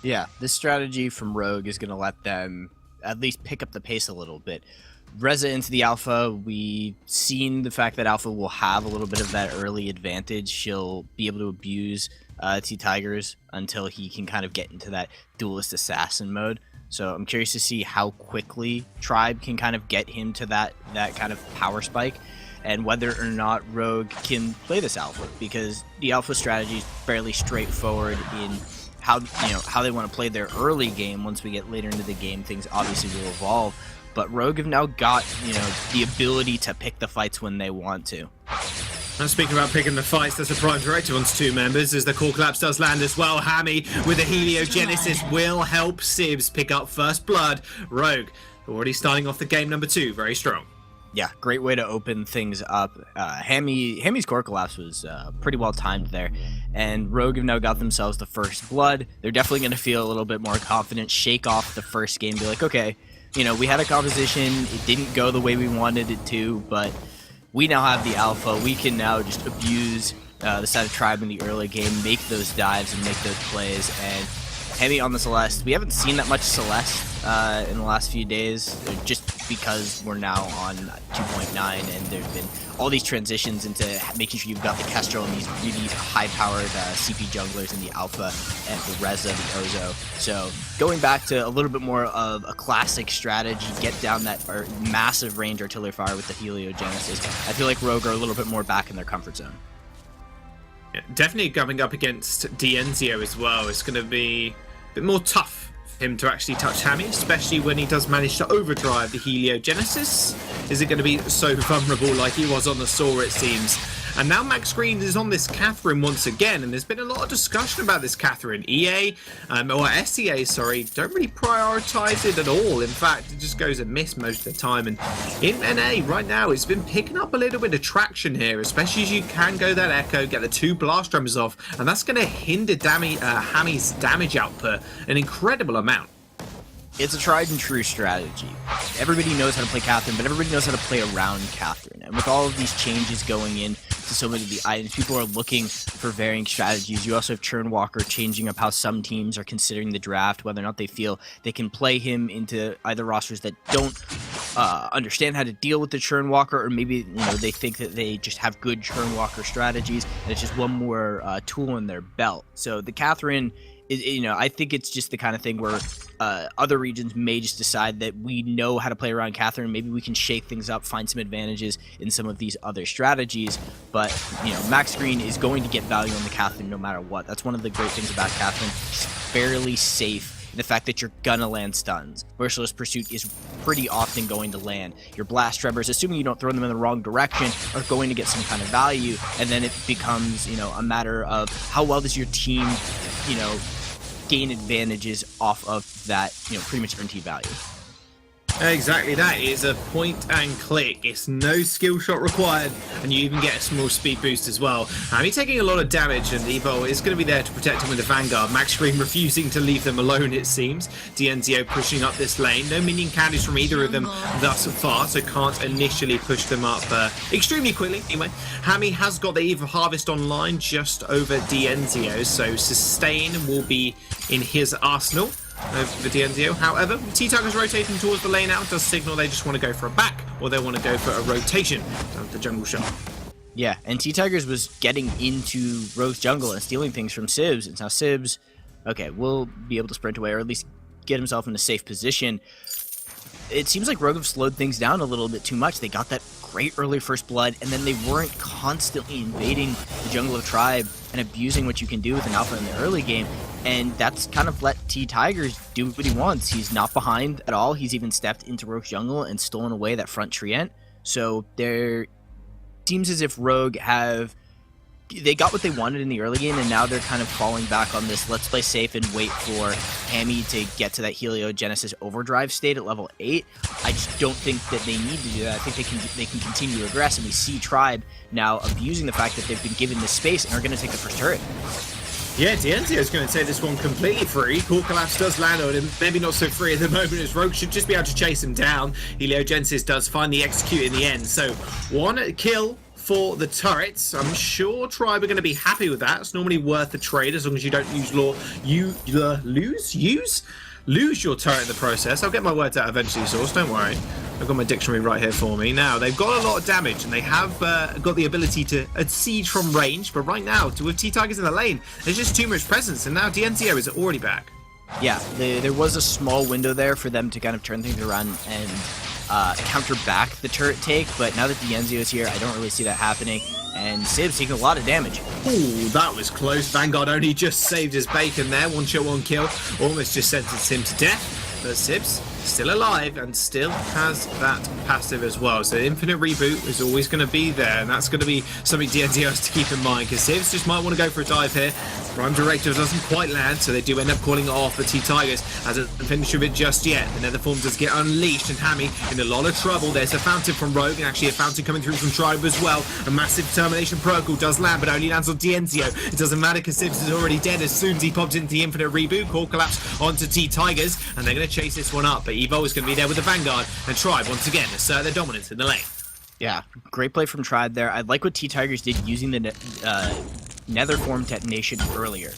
Yeah, this strategy from Rogue is going to let them at least pick up the pace a little bit. Reza into the Alpha, we've seen the fact that Alpha will have a little bit of that early advantage. She'll be able to abuse T-Tigers until he can kind of get into that duelist assassin mode. So I'm curious to see how quickly Tribe can kind of get him to that kind of power spike and whether or not Rogue can play this Alpha, because the Alpha strategy is fairly straightforward in how they want to play their early game. Once we get later into the game, things obviously will evolve. But Rogue have now got, the ability to pick the fights when they want to.
And speaking about picking the fights, there's a Prime Directive on 2 members as the core collapse does land as well. Hammy with the Heliogenesis will help Sibs pick up first blood. Rogue already starting off the game number 2, very strong.
Yeah, great way to open things up. Hammy's core collapse was pretty well timed there. And Rogue have now got themselves the first blood. They're definitely going to feel a little bit more confident, shake off the first game, be like, okay, we had a composition, it didn't go the way we wanted it to, but we now have the Alpha. We can now just abuse the side of Tribe in the early game, make those dives and make those plays. And Hammy on the Celeste, we haven't seen that much Celeste in the last few days, just because we're now on 2.9 and there's been all these transitions into making sure you've got the Kestrel and these really high-powered CP junglers in the Alpha and the Reza, the Ozo. So going back to a little bit more of a classic strategy, get down that massive range artillery fire with the Heliogenesis. I feel like Rogue are a little bit more back in their comfort zone.
Yeah, definitely coming up against D'Enzio as well. It's going to be a bit more tough for him to actually touch Hammy, especially when he does manage to overdrive the Heliogenesis. Is it going to be so vulnerable like he was on the Saw, it seems? And now Max Green is on this Catherine once again, and there's been a lot of discussion about this Catherine. EA, or SEA, sorry, don't really prioritize it at all. In fact, it just goes amiss most of the time. And in NA right now, it's been picking up a little bit of traction here, especially as you can go that Echo, get the 2 blast drummers off, and that's going to hinder Hammy's damage output an incredible amount.
It's a tried and true strategy. Everybody knows how to play Catherine, but everybody knows how to play around Catherine. And with all of these changes going in to so many of the items, people are looking for varying strategies. You also have Churnwalker changing up how some teams are considering the draft, whether or not they feel they can play him into either rosters that don't understand how to deal with the Churnwalker, or maybe they think that they just have good Churnwalker strategies, and it's just one more tool in their belt. So the Catherine, I think it's just the kind of thing where other regions may just decide that we know how to play around Catherine. Maybe we can shake things up, find some advantages in some of these other strategies. But, Max Green is going to get value on the Catherine no matter what. That's one of the great things about Catherine. She's fairly safe in the fact that you're gonna land stuns. Merciless Pursuit is pretty often going to land. Your Blast Trebbers, assuming you don't throw them in the wrong direction, are going to get some kind of value. And then it becomes, a matter of how well does your team, gain advantages off of that, pretty much guaranteed value.
Exactly that. It's a point and click. It's no skill shot required, and you even get a small speed boost as well. He's taking a lot of damage, and Evo is going to be there to protect him with the Vanguard. Max Green refusing to leave them alone, it seems. Dienzio pushing up this lane. No minion candies from either of them thus far, so can't initially push them up extremely quickly. Anyway, Hammy has got the Eve of Harvest online just over Dienzio, so sustain will be in his arsenal for Dienzio. However, T-Tigers rotating towards the lane out does signal they just want to go for a back, or they want to go for a rotation down the jungle shot.
Yeah, and T-Tigers was getting into Rogue's jungle and stealing things from Sibs, and now Sibs, okay, will be able to sprint away, or at least get himself in a safe position. It seems like Rogue have slowed things down a little bit too much. They got that great early first blood, and then they weren't constantly invading the jungle of Tribe and abusing what you can do with an alpha in the early game, and that's kind of let T-Tigers do what he wants. He's not behind at all. He's even stepped into Rogue's jungle and stolen away that front Trient. So there seems as if Rogue they got what they wanted in the early game, and now they're kind of falling back on this let's play safe and wait for Hammy to get to that Heliogenesis overdrive state at level 8. I just don't think that they need to do that. I think they can continue to aggress, and we see Tribe now abusing the fact that they've been given this space and are going to take the first turret.
Yeah, Dienzio is going to take this one completely free. Core Collapse does land on him. Maybe not so free at the moment, as Rogue should just be able to chase him down. Heliogenesis does find the execute in the end. So, 1 kill for the turrets. I'm sure Tribe are going to be happy with that. It's normally worth the trade as long as you don't use lose your turret in the process. I'll get my words out eventually, Source, don't worry. I've got my dictionary right here for me. Now, they've got a lot of damage, and they have got the ability to siege from range, but right now, with T-Tigers in the lane, there's just too much presence, and now Dienzio is already back.
Yeah, there was a small window there for them to kind of turn things around and counter back the turret take, but now that Dienzio is here, I don't really see that happening, and Sib's taking a lot of damage.
Ooh, that was close. Vanguard only just saved his bacon there. 1 shot, 1 kill. Almost just sentenced him to death, but Sib's still alive and still has that passive as well. So infinite reboot is always going to be there, and that's going to be something Dienzio has to keep in mind, because Sibs just might want to go for a dive here. Prime Directive doesn't quite land, so they do end up calling it off. The T-Tigers hasn't finished with it just yet. The Nether Form does get unleashed, and Hammy in a lot of trouble. There's a fountain from Rogue, and actually a fountain coming through from Tribe as well. A massive Termination Protocol does land, but only lands on Dienzio. It doesn't matter because Sibs is already dead as soon as he popped into the infinite reboot. Core Collapse onto T-Tigers, and they're going to chase this one up. But Evo is going to be there with the Vanguard, and Tribe once again assert their dominance in the lane.
Yeah, great play from Tribe there. I like what T-Tigers did using the Nether Form detonation earlier,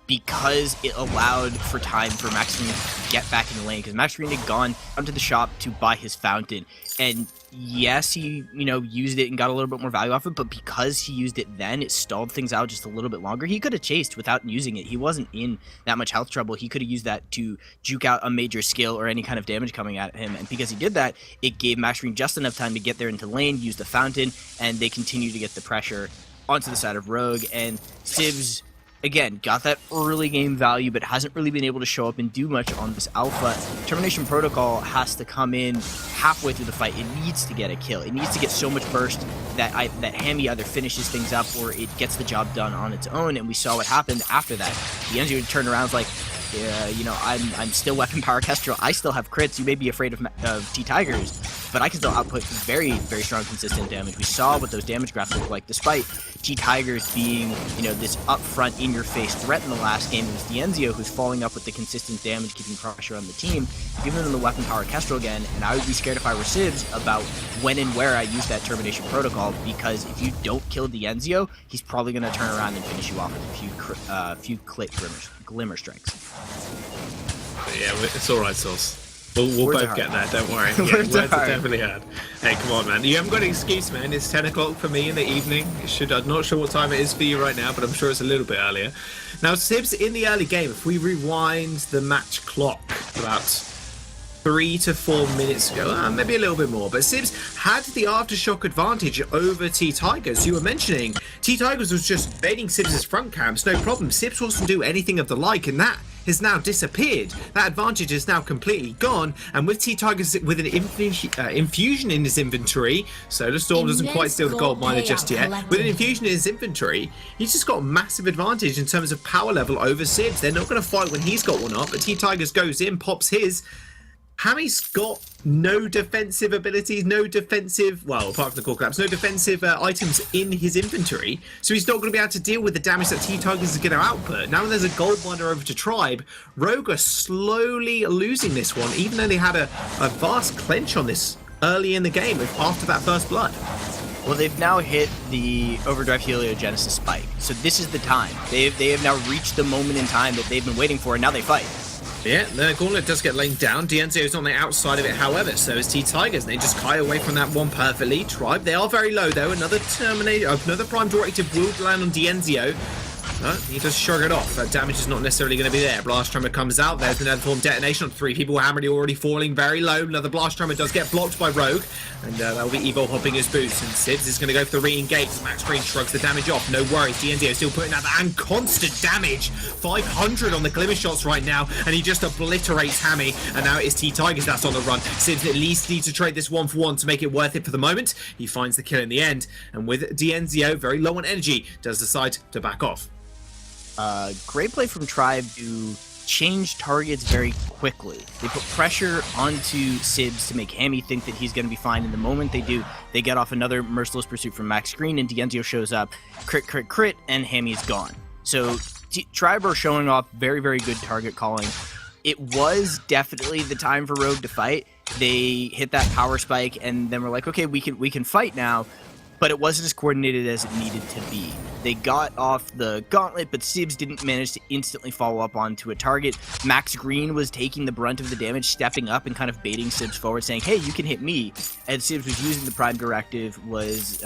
because it allowed for time for Max Green to get back in the lane, because Max Green had gone onto the shop to buy his fountain, and yes, he used it and got a little bit more value off it, but because he used it then, it stalled things out just a little bit longer. He could have chased without using it. He wasn't in that much health trouble. He could have used that to juke out a major skill or any kind of damage coming at him, and because he did that, it gave Max Green just enough time to get there into lane, use the fountain, and they continue to get the pressure onto the side of Rogue, and Sibs again, got that early game value, but hasn't really been able to show up and do much on this alpha. Termination Protocol has to come in halfway through the fight. It needs to get a kill. It needs to get so much burst that Hammy either finishes things up or it gets the job done on its own. And we saw what happened after that. The Enzio turned around, was like, yeah, you know, I'm still weapon power Kestrel. I still have crits. You may be afraid of T-Tigers, but I can still output very, very strong, consistent damage. We saw what those damage graphs look like, despite T-Tigers being, you know, this upfront, in-your-face threat in the last game. It was Enzio who's following up with the consistent damage, keeping pressure on the team, giving them the weapon power Kestrel again, and I would be scared if I were Sibs about when and where I use that Termination Protocol, because if you don't kill Enzio, he's probably going to turn around and finish you off with a few click glimmer strikes.
But yeah, it's alright, Sauce. We'll both get there, don't worry. Yeah,
Words
words
are
are
hard.
definitely hard. Hey, come on, man. You haven't got an excuse, man. It's 10 o'clock for me in the evening. I'm not sure what time it is for you right now, but I'm sure it's a little bit earlier. Now, Sibs, in the early game, if we rewind the match clock about 3 to 4 minutes ago, maybe a little bit more, but Sibs had the aftershock advantage over T-Tigers. You were mentioning T-Tigers was just baiting Sibs' front camps, no problem. Sibs wasn't do anything of the like, and that has now disappeared. That advantage is now completely gone, and with T-Tigers with an infusion in his inventory, Solar Storm doesn't quite steal the gold miner just yet. With an infusion in his inventory, he's just got a massive advantage in terms of power level over Sibs. They're not going to fight when he's got one up, but T-Tigers goes in, pops his. Hammy's got no defensive abilities, no defensive, well, apart from the core collapse, no defensive items in his inventory, so he's not going to be able to deal with the damage that T-Tigers is going to output. Now there's a gold miner over to Tribe. Rogue are slowly losing this one, even though they had a vast clench on this early in the game after that first blood.
Well, they've now hit the Overdrive Heliogenesis spike, so this is the time. They have now reached the moment in time that they've been waiting for, and now they fight.
Yeah, the gauntlet does get laid down. Enzio's on the outside of it, however, so is T-Tigers. They just kite away from that one perfectly. Tribe, they are very low, though. Another Prime Directive will land on Enzio. He does shrug it off. That damage is not necessarily going to be there. Blast Tremor comes out. There's the Nether Form detonation on 3 people. Hammered already falling very low. Another Blast Tremor does get blocked by Rogue. And that will be Evo hopping his boots. And Sibs is going to go for the re-engage. Max Green shrugs the damage off. No worries. Enzio still putting out that and constant damage. 500 on the Glimmer shots right now. And he just obliterates Hammy. And now it is T-Tigers that's on the run. Sibs at least needs to trade this 1-for-1 to make it worth it for the moment. He finds the kill in the end. And with Enzio very low on energy, does decide to back off.
Great play from Tribe to change targets very quickly. They put pressure onto Sibs to make Hammy think that he's going to be fine. And the moment they do, they get off another Merciless Pursuit from Max Green, and Enzio shows up, crit, and Hammy's gone. So Tribe are showing off very, very good target calling. It was definitely the time for Rogue to fight. They hit that power spike, and then we're like, okay, we can fight now. But it wasn't as coordinated as it needed to be. They got off the gauntlet, but Sibs didn't manage to instantly follow up onto a target. Max Green was taking the brunt of the damage, stepping up and kind of baiting Sibs forward, saying, hey, you can hit me. And Sibs was using the Prime Directive, was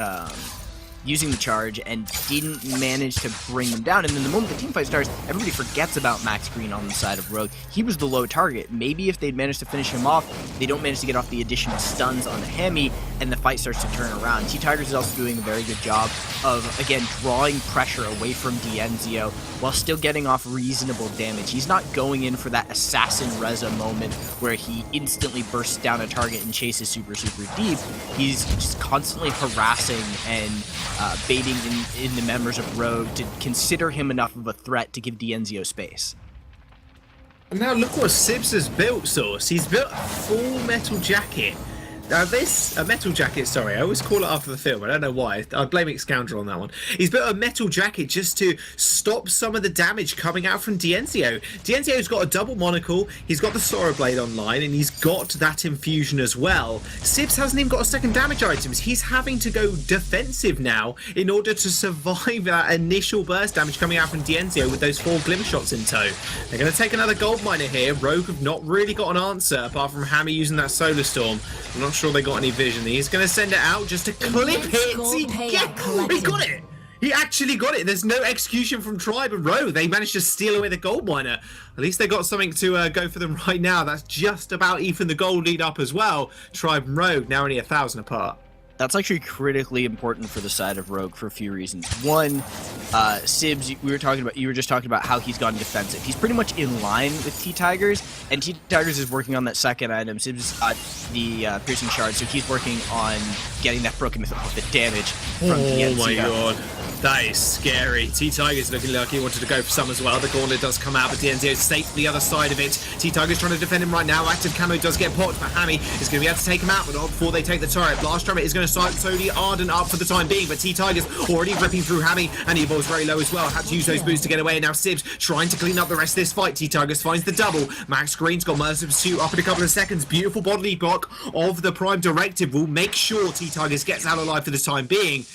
using the charge, and didn't manage to bring them down. And then the moment the teamfight starts, everybody forgets about Max Green on the side of Rogue. He was the low target. Maybe if they'd managed to finish him off, they don't manage to get off the additional stuns on the Hammy, and the fight starts to turn around. T-Tigers is also doing a very good job of, again, drawing pressure away from Enzio while still getting off reasonable damage. He's not going in for that Assassin Reza moment where he instantly bursts down a target and chases super, super deep. He's just constantly harassing and baiting in the members of Rogue to consider him enough of a threat to give Enzio space.
And now look what Sibs has built, Sauce. He's built a full metal jacket. Now a metal jacket, sorry, I always call it after the film, I don't know why, I blame Scoundrel on that one. He's built a metal jacket just to stop some of the damage coming out from Enzio. Enzio's got a double monocle, he's got the Sorrow Blade online, and he's got that infusion as well. Sibs hasn't even got a second damage items, he's having to go defensive now in order to survive that initial burst damage coming out from Enzio with those 4 Glimmer shots in tow. They're going to take another gold miner here. Rogue have not really got an answer apart from Hammy using that Solar Storm. I'm not sure they got any vision. He's going to send it out just to clip it. He got it. He actually got it. There's no execution from Tribe and Rogue. They managed to steal away the gold miner. At least they got something to go for them right now. That's just about even the gold lead up as well. Tribe and Rogue now only 1,000 apart.
That's actually critically important for the side of Rogue for a few reasons. One, Sibs, you were just talking about how he's gone defensive. He's pretty much in line with T-Tigers, and T-Tigers is working on that second item. Sibs got the piercing shard, so he's working on getting that broken myth off the damage from the NCO.
Oh my god. That is scary. T-Tiger's looking like he wanted to go for some as well. The gauntlet does come out, but DNZO safe to the other side of it. T-Tiger's trying to defend him right now. Active camo does get popped, but Hammy is going to be able to take him out, but not before they take the turret. Blast Trumpet is going to start slowly Arden up for the time being, but T-Tiger's already ripping through Hammy, and Evil's very low as well. Had to use those boots to get away, and now Sibs trying to clean up the rest of this fight. T-Tigers finds the double. Max Green's got Mercy Pursuit up in a couple of seconds. Beautiful bodily block of the Prime Directive will make sure T-Tigers gets out alive for the time being.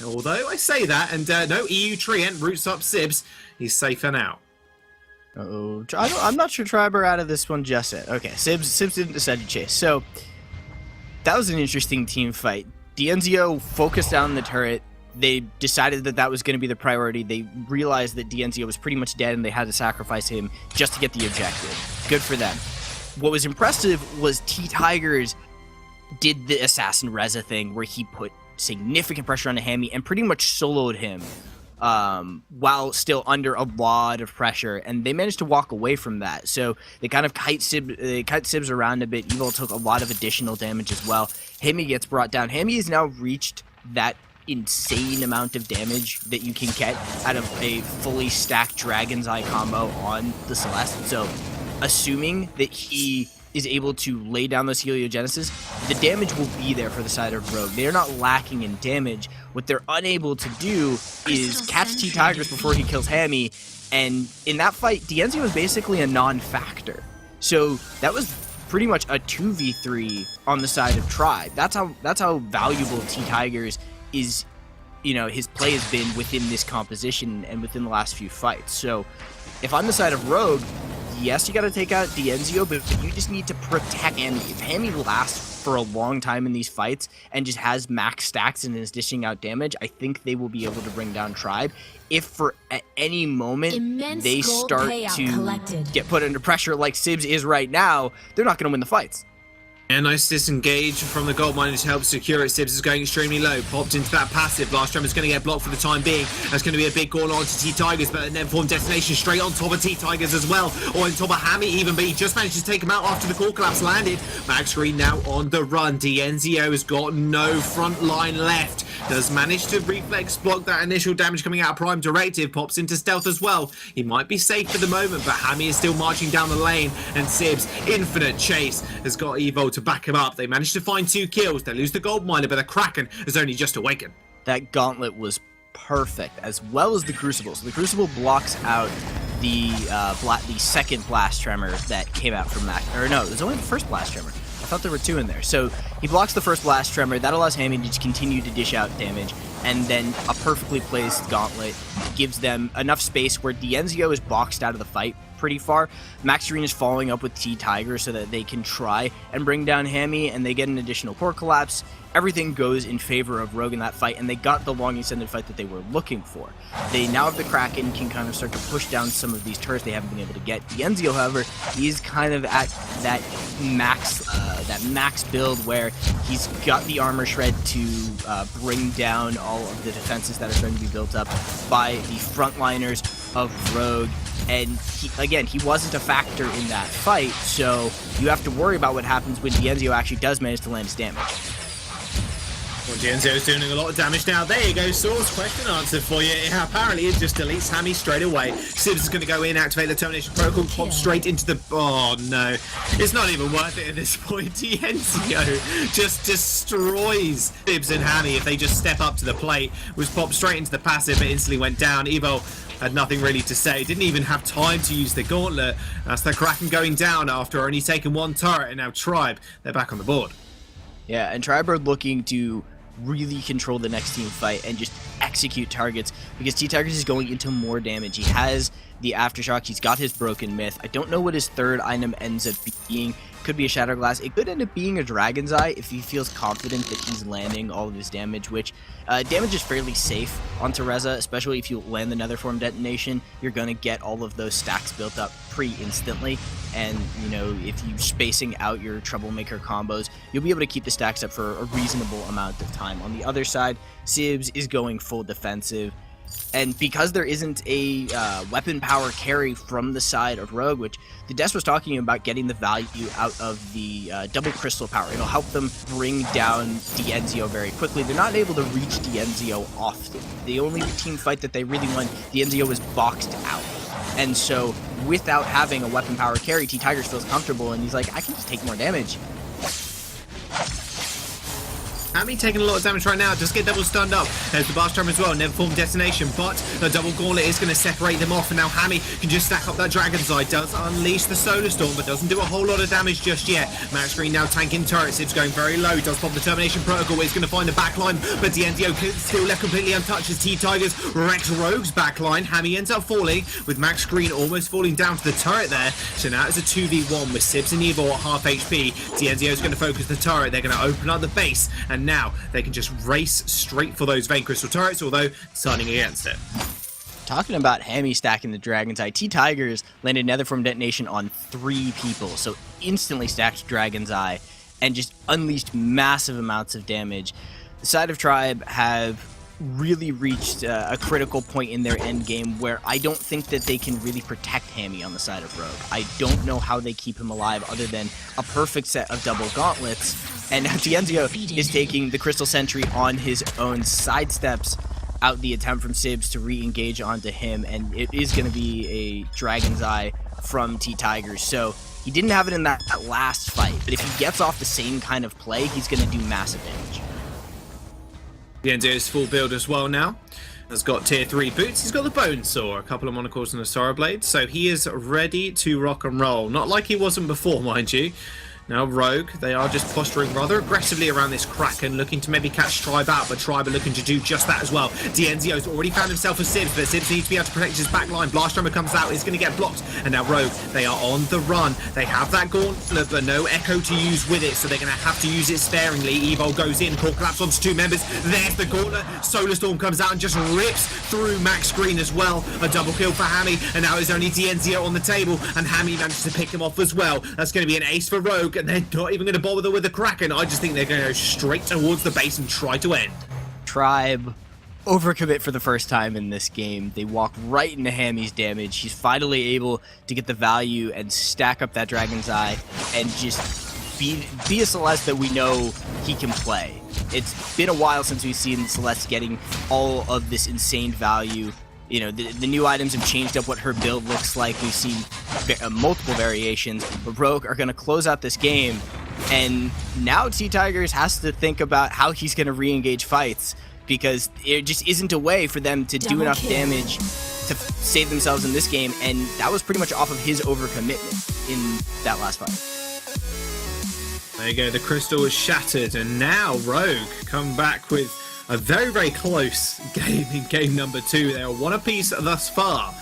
Although I say that, and no EU Treant roots up Sibs. He's safe for now.
Uh-oh. I'm not sure Tribe are out of this one just yet. Okay, Sibs didn't decide to chase. So, that was an interesting team fight. DNZO focused down the turret. They decided that was going to be the priority. They realized that DNZO was pretty much dead, and they had to sacrifice him just to get the objective. Good for them. What was impressive was T-Tigers did the Assassin Reza thing, where he put significant pressure on the Hammy and pretty much soloed him while still under a lot of pressure, and they managed to walk away from that. So they kind of kite Sibs around a bit. Evil took a lot of additional damage as well. Hammy gets brought down. Hammy has now reached that insane amount of damage that you can get out of a fully stacked Dragon's Eye combo on the Celeste. So assuming that he is able to lay down those Heliogenesis, the damage will be there for the side of Rogue. They're not lacking in damage. What they're unable to do is catch T-Tigers before he kills Hammy, and in that fight, DNZ was basically a non-factor. So that was pretty much a 2v3 on the side of Tribe. That's how valuable T-Tigers is, his play has been within this composition and within the last few fights. So if I'm the side of Rogue, yes, you got to take out DNZO, but you just need to protect Hammy. If Hammy lasts for a long time in these fights and just has max stacks and is dishing out damage, I think they will be able to bring down Tribe. If at any moment they start to get put under pressure like Sibs is right now, they're not going to win the fights.
And nice disengage from the gold miner to help secure it. Sibs is going extremely low. Popped into that passive. Blast Drum is going to get blocked for the time being. That's going to be a big call on to T-Tigers, but then form destination straight on top of T-Tigers as well. Or on top of Hammy even, but he just managed to take him out after the core collapse landed. Max Green now on the run. DNZO has got no front line left. Does manage to reflex block that initial damage coming out of Prime Directive. Pops into stealth as well. He might be safe for the moment, but Hammy is still marching down the lane. And Sibs, infinite chase, has got Evo to back him up. They managed to find 2 kills. They lose the gold miner, but the Kraken has only just awakened.
That gauntlet was perfect, as well as the Crucible. So the Crucible blocks out the second blast tremor that came out from Max. Or no, it was only the first blast tremor. I thought there were 2 in there. So he blocks the first blast tremor. That allows Hammy to just continue to dish out damage. And then a perfectly placed gauntlet gives them enough space where DNZO is boxed out of the fight pretty far. Max Green is following up with T-Tiger so that they can try and bring down Hammy, and they get an additional core collapse. Everything goes in favor of Rogue in that fight, and they got the long extended fight that they were looking for. They now have the Kraken, can kind of start to push down some of these turrets they haven't been able to get. DNZO, however, he's kind of at that max build where he's got the armor shred to bring down all of the defenses that are starting to be built up by the frontliners of Rogue. And he wasn't a factor in that fight, so you have to worry about what happens when DNZO actually does manage to land his damage.
Well, DNZO is doing a lot of damage now. There you go, Source question answered for you. Apparently, it just deletes Hammy straight away. Sibs is going to go in, activate the termination protocol, pop straight into the... Oh, no. It's not even worth it at this point. DNZO just destroys Sibs and Hammy if they just step up to the plate. Was popped straight into the passive, but instantly went down. Evo had nothing really to say. Didn't even have time to use the gauntlet. That's the Kraken going down after only taking 1 turret, and now Tribe, they're back on the board.
Yeah, and Tribe are looking to really control the next team fight and just execute targets, because T-Tigers is going into more damage. He has the Aftershock, he's got his Broken Myth. I don't know what his third item ends up being. could be a Shatter Glass. It could end up being a Dragon's Eye if he feels confident that he's landing all of his damage, which damage is fairly safe on Tereza, especially if you land the Netherform detonation. You're going to get all of those stacks built up pretty instantly, and you know, if you're spacing out your Troublemaker combos, you'll be able to keep the stacks up for a reasonable amount of time. On the other side, Sibs is going full defensive. And because there isn't a weapon power carry from the side of Rogue, which the Des was talking about getting the value out of the double crystal power, it'll help them bring down D'Enzio very quickly. They're not able to reach D'Enzio often. The only team fight that they really won, D'Enzio was boxed out. And so without having a weapon power carry, T-Tigers feels comfortable, and he's like, I can just take more damage.
Hammy taking a lot of damage right now, just get double stunned up. There's the Blast Drum as well, never form detonation, but the double gauntlet is going to separate them off, and now Hammy can just stack up that Dragon's Eye, does unleash the Solar Storm, but doesn't do a whole lot of damage just yet. Max Green now tanking turrets, it's going very low, does pop the Termination Protocol, is going to find the backline, but D'Enzio still left completely untouched as T-Tigers wrecks Rogue's backline. Hammy ends up falling, with Max Green almost falling down to the turret there, so now it's a 2v1 with Sibs and Evo at half HP. D'Enzio's going to focus the turret, they're going to open up the base, and now they can just race straight for those Vein Crystal turrets, although deciding against it.
Talking about Hammy stacking the Dragon's Eye, T-Tigers landed Netherform detonation on 3 people, so instantly stacked Dragon's Eye and just unleashed massive amounts of damage. The side of Tribe have really reached a critical point in their end game where I don't think that they can really protect Hammy on the side of Rogue. I don't know how they keep him alive other than a perfect set of double gauntlets, and now D'Enzio is taking the Crystal Sentry on his own, sidesteps out the attempt from Sibs to re-engage onto him, and it is going to be a Dragon's Eye from T-Tigers. So he didn't have it in that last fight, but if he gets off the same kind of play, he's going to do massive damage.
D'Enzio's full build as well now. Has got tier 3 boots, he's got the Bone Saw, a couple of monocles and a Sorrow Blade, so he is ready to rock and roll. Not like he wasn't before, mind you. Now Rogue, they are just posturing rather aggressively around this Kraken, looking to maybe catch Tribe out, but Tribe are looking to do just that as well. D'Enzio's already found himself a Sibs, but Sibs needs to be able to protect his backline. Blast Drummer comes out, he's going to get blocked, and now Rogue, they are on the run. They have that Gauntlet, but no Echo to use with it, so they're going to have to use it sparingly. Evo goes in, Core Collapse onto 2 members. There's the Gauntlet. Solar Storm comes out and just rips through Max Green as well. A double kill for Hammy, and now there's only D'Enzio on the table, and Hammy manages to pick him off as well. That's going to be an ace for Rogue, and they're not even going to bother with the Kraken. I just think they're going to go straight towards the base and try to end.
Tribe overcommit for the first time in this game. They walk right into Hammy's damage. He's finally able to get the value and stack up that Dragon's Eye and just be a Celeste that we know he can play. It's been a while since we've seen Celeste getting all of this insane value. You know, the new items have changed up what her build looks like. We've seen multiple variations, but Rogue are going to close out this game, and now T-Tigers has to think about how he's going to re-engage fights, because there just isn't a way for them to do enough damage to save themselves in this game, and that was pretty much off of his overcommitment in that last fight.
There you go, the crystal is shattered, and now Rogue come back with a very, very close game in game number 2. They are one apiece thus far.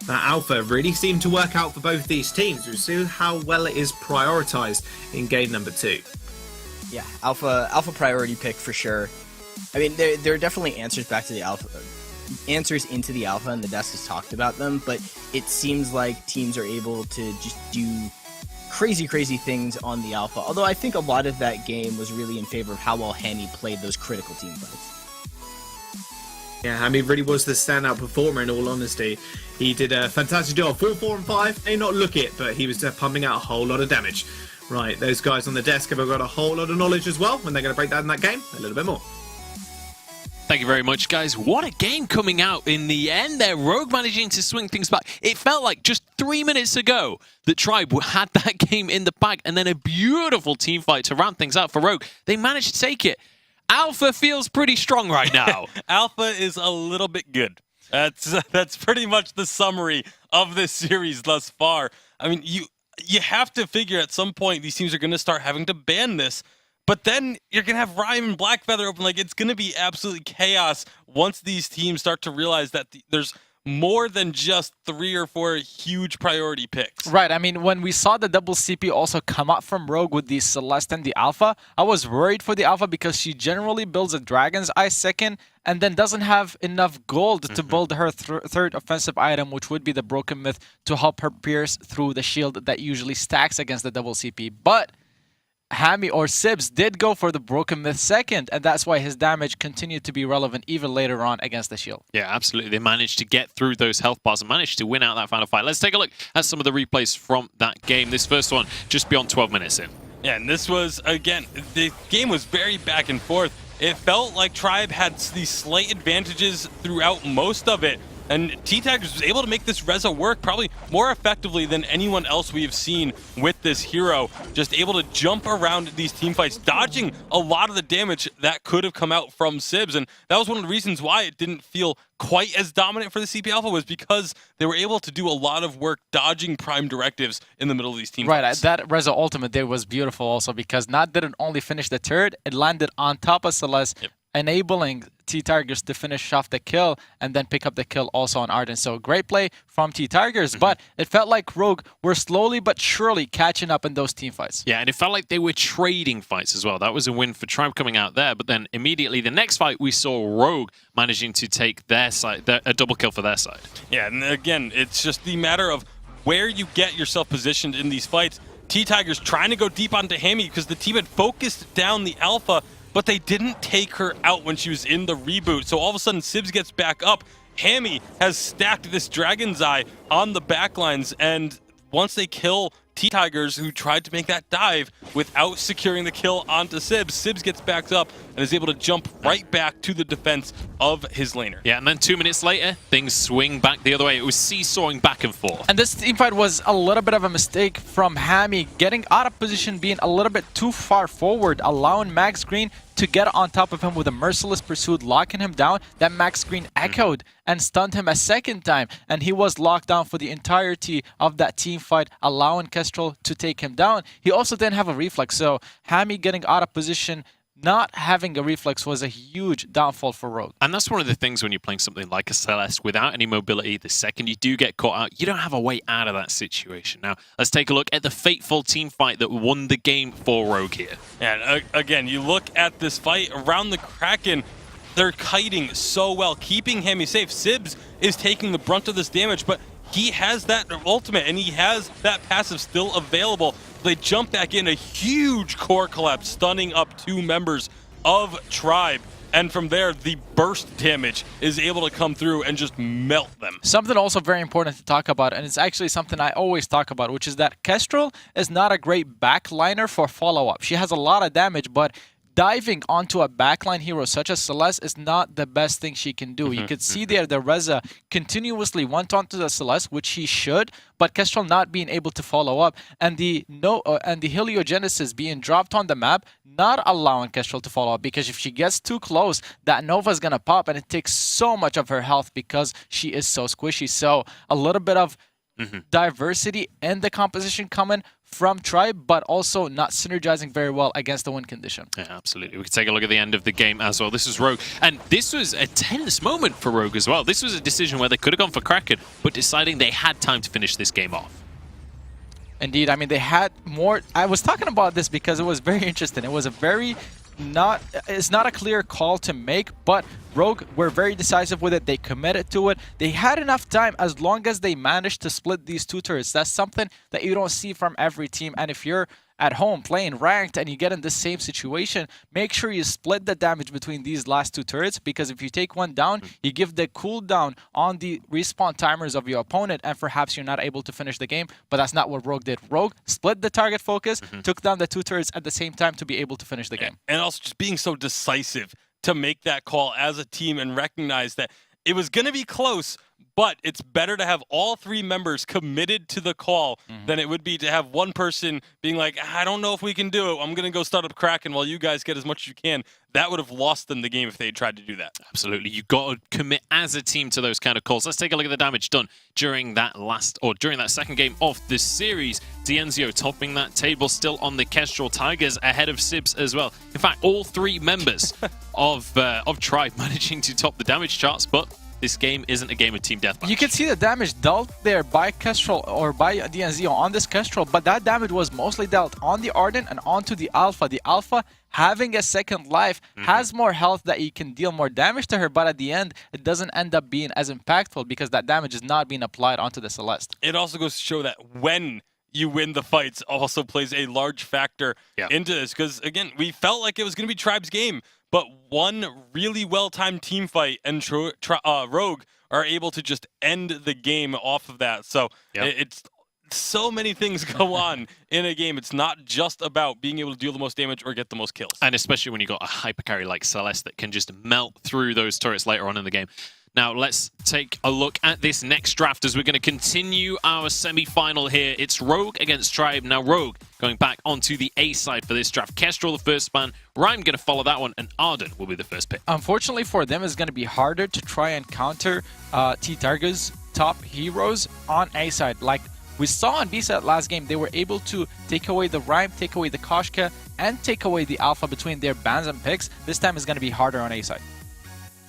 That Alpha really seemed to work out for both these teams. We'll see how well it is prioritized in game number 2.
Yeah, Alpha priority pick for sure. I mean, there are definitely answers back to the Alpha, answers into the Alpha, and the desk has talked about them, but it seems like teams are able to just do crazy things on the Alpha. Although I think a lot of that game was really in favor of how well Hammy played those critical team fights.
Yeah, Hammy really was the standout performer, in all honesty. He did a fantastic job. 4, 4, and 5 may not look it, but he was pumping out a whole lot of damage. Right, those guys on the desk have got a whole lot of knowledge as well, and they're going to break down that game a little bit more.
Thank you very much, guys. What a game coming out in the end there. Rogue managing to swing things back. It felt like just 3 minutes ago that Tribe had that game in the bag, and then a beautiful team fight to round things out for Rogue. They managed to take it. Alpha feels pretty strong right now.
Alpha is a little bit good. That's pretty much the summary of this series thus far. I mean, you have to figure at some point these teams are going to start having to ban this. But then you're going to have Rhyme and Blackfeather open. Like, it's going to be absolutely chaos once these teams start to realize that there's more than just 3 or 4 huge priority picks.
Right, I mean, when we saw the double CP also come up from Rogue with the Celeste and the Alpha, I was worried for the Alpha because she generally builds a Dragon's Eye second and then doesn't have enough gold to build her third offensive item, which would be the Broken Myth, to help her pierce through the shield that usually stacks against the double CP. But Hammy or Sibs did go for the Broken Myth second, and that's why his damage continued to be relevant even later on against the shield.
Yeah, absolutely. They managed to get through those health bars and managed to win out that final fight. Let's take a look at some of the replays from that game. This first one just beyond 12 minutes in.
Yeah, and this was, again, the game was very back and forth. It felt like Tribe had these slight advantages throughout most of it. And T-Tigers was able to make this Reza work probably more effectively than anyone else we have seen with this hero. Just able to jump around these team fights, dodging a lot of the damage that could have come out from Sibs. And that was one of the reasons why it didn't feel quite as dominant for the CP Alpha, was because they were able to do a lot of work dodging prime directives in the middle of these team fights.
That Reza ultimate there was beautiful also because not did it only finish the turret, it landed on top of Celeste, enabling T-Tigers to finish off the kill and then pick up the kill also on Arden. So great play from T-Tigers, but it felt like Rogue were slowly but surely catching up in those team fights.
Yeah, and it felt like they were trading fights as well. That was a win for Tribe coming out there, but then immediately the next fight we saw Rogue managing to take their side, a double kill for their side.
Yeah, and again, it's just the matter of where you get yourself positioned in these fights. T-Tigers trying to go deep onto Hammy because the team had focused down the Alpha, but they didn't take her out when she was in the reboot. So all of a sudden, Sibs gets back up. Hammy has stacked this Dragon's Eye on the backlines, and once they kill T-Tigers, who tried to make that dive without securing the kill onto Sibs, Sibs gets backed up and is able to jump right back to the defense of his laner.
Yeah, and then 2 minutes later, things swing back the other way. It was seesawing back and forth.
And this teamfight was a little bit of a mistake from Hammy, getting out of position, being a little bit too far forward, allowing Max Green to get on top of him with a merciless pursuit, locking him down. That Max Green echoed and stunned him a second time, and he was locked down for the entirety of that team fight, allowing Kestrel to take him down. He also didn't have a reflex, so Hammy getting out of position, not having a reflex, was a huge downfall for Rogue.
And that's one of the things when you're playing something like a Celeste without any mobility. The second you do get caught out, you don't have a way out of that situation. Now, let's take a look at the fateful team fight that won the game for Rogue here.
And again, you look at this fight around the Kraken, they're kiting so well, keeping Hammy safe. Sibs is taking the brunt of this damage, but he has that ultimate and he has that passive still available. They jump back in, a huge core collapse, stunning up 2 members of Tribe. And from there, the burst damage is able to come through and just melt them.
Something also very important to talk about, and it's actually something I always talk about, which is that Kestrel is not a great backliner for follow-up. She has a lot of damage, but diving onto a backline hero such as Celeste is not the best thing she can do. You could see there the Reza continuously went onto the Celeste, which he should, but Kestrel not being able to follow up, and the Heliogenesis being dropped on the map, not allowing Kestrel to follow up, because if she gets too close, that Nova's gonna pop, and it takes so much of her health because she is so squishy. So a little bit of diversity in the composition coming from Tribe, but also not synergizing very well against the win condition.
Yeah, absolutely. We can take a look at the end of the game as well. This was Rogue, and this was a tense moment for Rogue as well. This was a decision where they could have gone for Kraken, but deciding they had time to finish this game off.
Indeed, I mean, they had more. I was talking about this because it was very interesting. It was a very it's not a clear call to make, but Rogue were very decisive with it. They committed to it. They had enough time as long as they managed to split these 2 turrets. That's something that you don't see from every team. And if you're at home playing ranked and you get in the same situation, make sure you split the damage between these last 2 turrets, because if you take one down, you give the cooldown on the respawn timers of your opponent, and perhaps you're not able to finish the game. But that's not what Rogue did. Rogue split the target focus, took down the 2 turrets at the same time to be able to finish the game.
And also just being so decisive to make that call as a team and recognize that it was going to be close, but it's better to have all 3 members committed to the call than it would be to have one person being like, I don't know if we can do it. I'm going to go start up Kraken while you guys get as much as you can. That would have lost them the game if they had tried to do that.
Absolutely. You've got to commit as a team to those kind of calls. Let's take a look at the damage done during that second game of this series. Dienzio topping that table, still on the Kestrel. Tigers ahead of Sibs as well. In fact, all 3 members of Tribe managing to top the damage charts, but this game isn't a game of team deathmatch.
You can see the damage dealt there by Kestrel or by DNZ on this Kestrel, but that damage was mostly dealt on the Arden and onto the Alpha. The Alpha, having a second life, has more health that you can deal more damage to her, but at the end, it doesn't end up being as impactful because that damage is not being applied onto the Celeste.
It also goes to show that when you win the fights also plays a large factor into this, because again, we felt like it was going to be Tribe's game, but one really well-timed team fight and Rogue are able to just end the game off of that. So it's so many things go on in a game. It's not just about being able to deal the most damage or get the most kills.
And especially when you got a hyper carry like Celeste that can just melt through those turrets later on in the game. Now, let's take a look at this next draft as we're going to continue our semi-final here. It's Rogue against Tribe. Now, Rogue going back onto the A side for this draft. Kestrel, the first man. Rhyme going to follow that one, and Arden will be the first pick.
Unfortunately for them, it's going to be harder to try and counter T-Targa's top heroes on A side. Like we saw on B side last game, they were able to take away the Rhyme, take away the Koshka, and take away the Alpha between their bans and picks. This time is going to be harder on A side.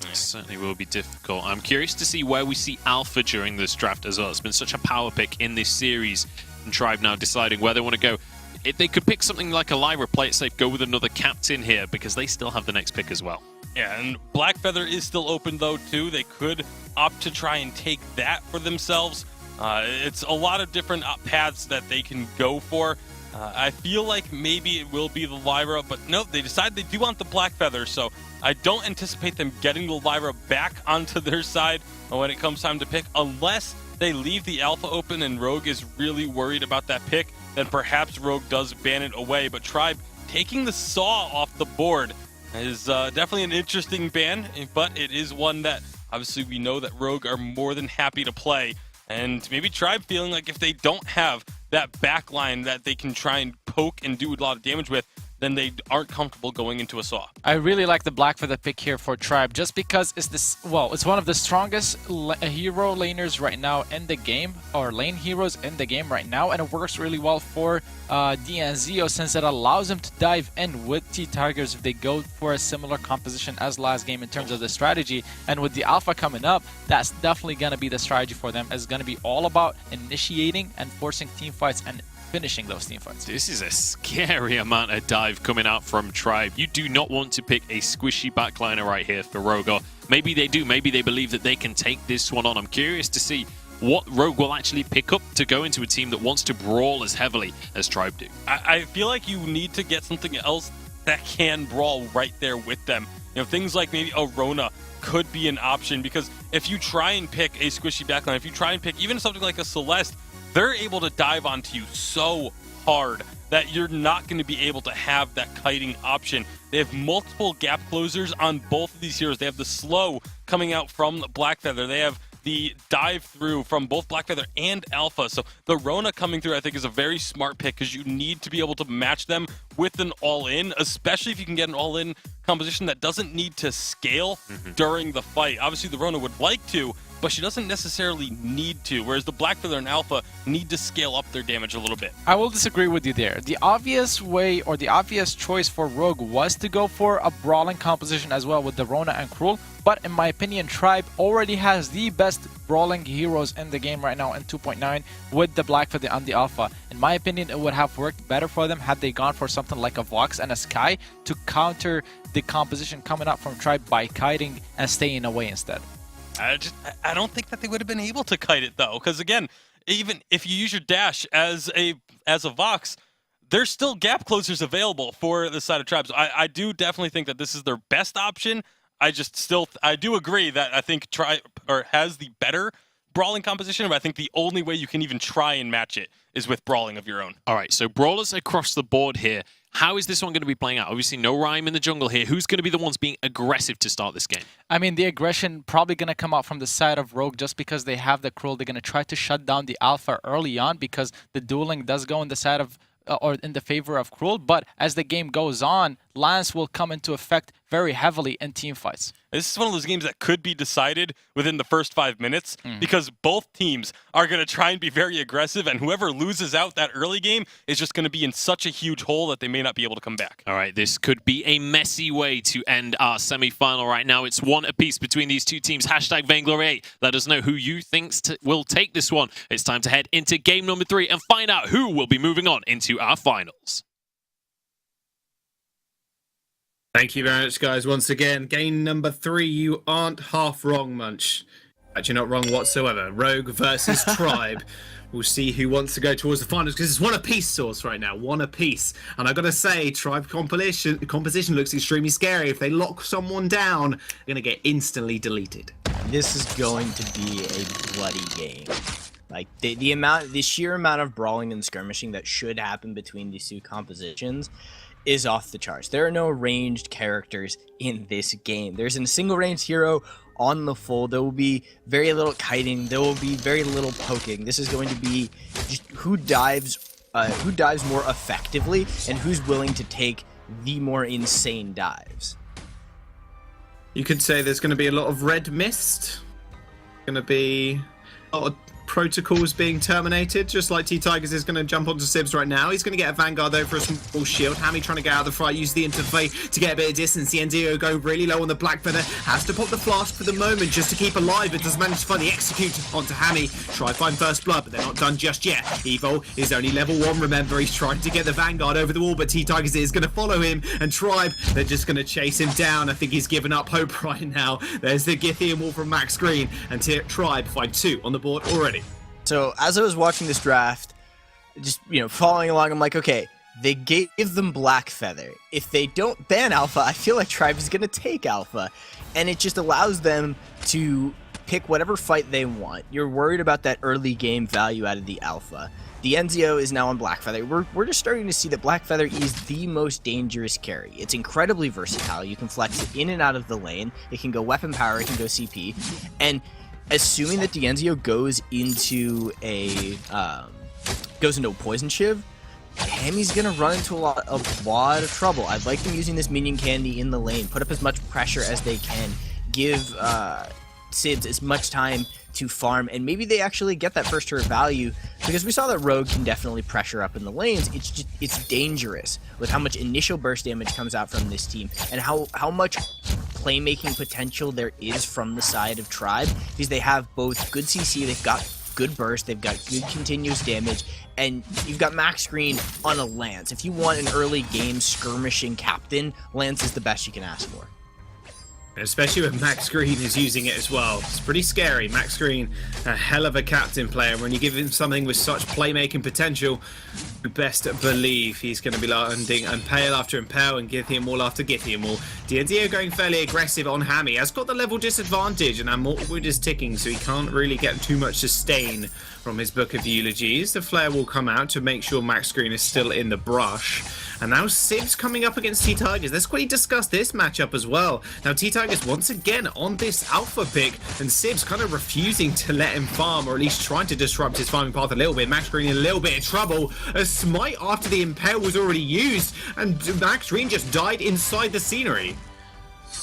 It certainly will be difficult. I'm curious to see where we see Alpha during this draft as well. It's been such a power pick in this series, and Tribe now deciding where they want to go. If they could pick something like a Lyra, play it safe, go with another captain here, because they still have the next pick as well.
Yeah, and Blackfeather is still open, though, too. They could opt to try and take that for themselves. It's a lot of different paths that they can go for. I feel like maybe it will be the Lyra, but no, they decide they do want the Blackfeather, so I don't anticipate them getting the Lyra back onto their side when it comes time to pick, unless they leave the Alpha open and Rogue is really worried about that pick, then perhaps Rogue does ban it away. But Tribe taking the Saw off the board is definitely an interesting ban, but it is one that obviously we know that Rogue are more than happy to play. And maybe Tribe feeling like if they don't have that backline that they can try and poke and do a lot of damage with, then they aren't comfortable going into a Saw.
I really like the Blackfeather pick here for Tribe, just because it's one of the strongest hero laners right now in the game, or lane heroes in the game right now, and it works really well for DNZO since it allows them to dive in with T-Tigers if they go for a similar composition as last game in terms of the strategy. And with the Alpha coming up, that's definitely going to be the strategy for them. It's going to be all about initiating and forcing team fights and finishing those team fights.
This is a scary amount of dive coming out from Tribe. You do not want to pick a squishy backliner right here for Rogue. Or maybe they do. Maybe they believe that they can take this one on. I'm curious to see what Rogue will actually pick up to go into a team that wants to brawl as heavily as Tribe do.
I feel like you need to get something else that can brawl right there with them. You know, things like maybe a Rona could be an option, because if you try and pick a squishy backline, if you try and pick even something like a Celeste, they're able to dive onto you so hard that you're not going to be able to have that kiting option. They have multiple gap closers on both of these heroes. They have the slow coming out from Blackfeather. They have the dive through from both Blackfeather and Alpha. So the Rona coming through, I think, is a very smart pick, because you need to be able to match them with an all-in, especially if you can get an all-in composition that doesn't need to scale during the fight. Obviously, the Rona would like to, but she doesn't necessarily need to, whereas the Blackfeather and Alpha need to scale up their damage a little bit.
I will disagree with you there. The obvious way, or the obvious choice for Rogue, was to go for a brawling composition as well with the Rona and Cruel, but in my opinion, Tribe already has the best brawling heroes in the game right now in 2.9 with the Blackfeather and the Alpha. In my opinion, it would have worked better for them had they gone for something like a Vox and a Sky to counter the composition coming up from Tribe by kiting and staying away instead.
I don't think that they would have been able to kite it, though, because again, even if you use your dash as a Vox, there's still gap closers available for the side of Tribe. So I do definitely think that this is their best option. I do agree that I think Tribe has the better brawling composition, but I think the only way you can even try and match it is with brawling of your own.
All right, so brawlers across the board here. How is this one going to be playing out? Obviously, no Rhyme in the jungle here. Who's going to be the ones being aggressive to start this game?
I mean, the aggression probably going to come out from the side of Rogue just because they have the Cruel. They're going to try to shut down the Alpha early on because the dueling does go in the side of or in the favor of Cruel. But as the game goes on, Lance will come into effect very heavily in team fights.
This is one of those games that could be decided within the first 5 minutes because both teams are going to try and be very aggressive, and whoever loses out that early game is just going to be in such a huge hole that they may not be able to come back.
All right, this could be a messy way to end our semi-final right now. It's one apiece between these two teams. Hashtag Vainglory8. Let us know who you think will take this one. It's time to head into game number 3 and find out who will be moving on into our finals.
Thank you very much, guys. Once again, game number 3. You aren't half wrong, Munch. Actually, not wrong whatsoever. Rogue versus Tribe. We'll see who wants to go towards the finals because it's one apiece source right now. One apiece. And I got to say, Tribe composition looks extremely scary. If they lock someone down, they're going to get instantly deleted.
This is going to be a bloody game. Like the sheer amount of brawling and skirmishing that should happen between these two compositions is off the charts. There are no ranged characters in this game. There's a single ranged hero on the full. There will be very little kiting. There will be very little poking. This is going to be just who dives more effectively and who's willing to take the more insane dives.
You could say there's going to be a lot of red mist. Going to be a lot of protocols being terminated, just like T-Tigers is going to jump onto Sibs right now. He's going to get a Vanguard though for a small shield. Hammy trying to get out of the fight, use the interplay to get a bit of distance. The NDO go really low on the Black Feather, has to pop the flask for the moment just to keep alive, but does manage to find the execute onto Hammy. Try find first blood, but they're not done just yet. Evo is only level 1, remember, he's trying to get the Vanguard over the wall, but T-Tigers is going to follow him, and Tribe, they're just going to chase him down. I think he's given up hope right now. There's the Githian wall from Max Green, and Tribe find 2 on the board already.
So as I was watching this draft, just following along, I'm like, okay, they gave them Black Feather. If they don't ban Alpha, I feel like Tribe is going to take Alpha, and it just allows them to pick whatever fight they want. You're worried about that early game value out of the Alpha. The NZO is now on Black Feather. We're just starting to see that Black Feather is the most dangerous carry. It's incredibly versatile. You can flex it in and out of the lane. It can go weapon power. It can go CP, and assuming that D'Enzio goes into a poison shiv, Hammy's gonna run into a lot of trouble. I'd like them using this minion candy in the lane, put up as much pressure as they can, give Sibs as much time to farm, and maybe they actually get that first turret value, because we saw that Rogue can definitely pressure up in the lanes. It's dangerous with how much initial burst damage comes out from this team, and how much playmaking potential there is from the side of Tribe, because they have both good CC, they've got good burst, they've got good continuous damage, and you've got Max Green on a Lance. If you want an early game skirmishing captain, Lance is the best you can ask for.
Especially when Max Green is using it as well. It's pretty scary. Max Green, a hell of a captain player. When you give him something with such playmaking potential, you best believe he's going to be landing Impale after Impale and Githian Wall after Githian Wall. D'Enzio going fairly aggressive on Hammy. Has got the level disadvantage, and our mortal wound is ticking, so he can't really get too much sustain from his Book of Eulogies. The flare will come out to make sure Max Green is still in the brush. And now Sibs coming up against T-Tigers. Let's quickly discuss this matchup as well. Now T-Tigers once again on this alpha pick, and Sibs kind of refusing to let him farm, or at least trying to disrupt his farming path a little bit. Max Green in a little bit of trouble. A smite after the Impale was already used, and Max Green just died inside the scenery.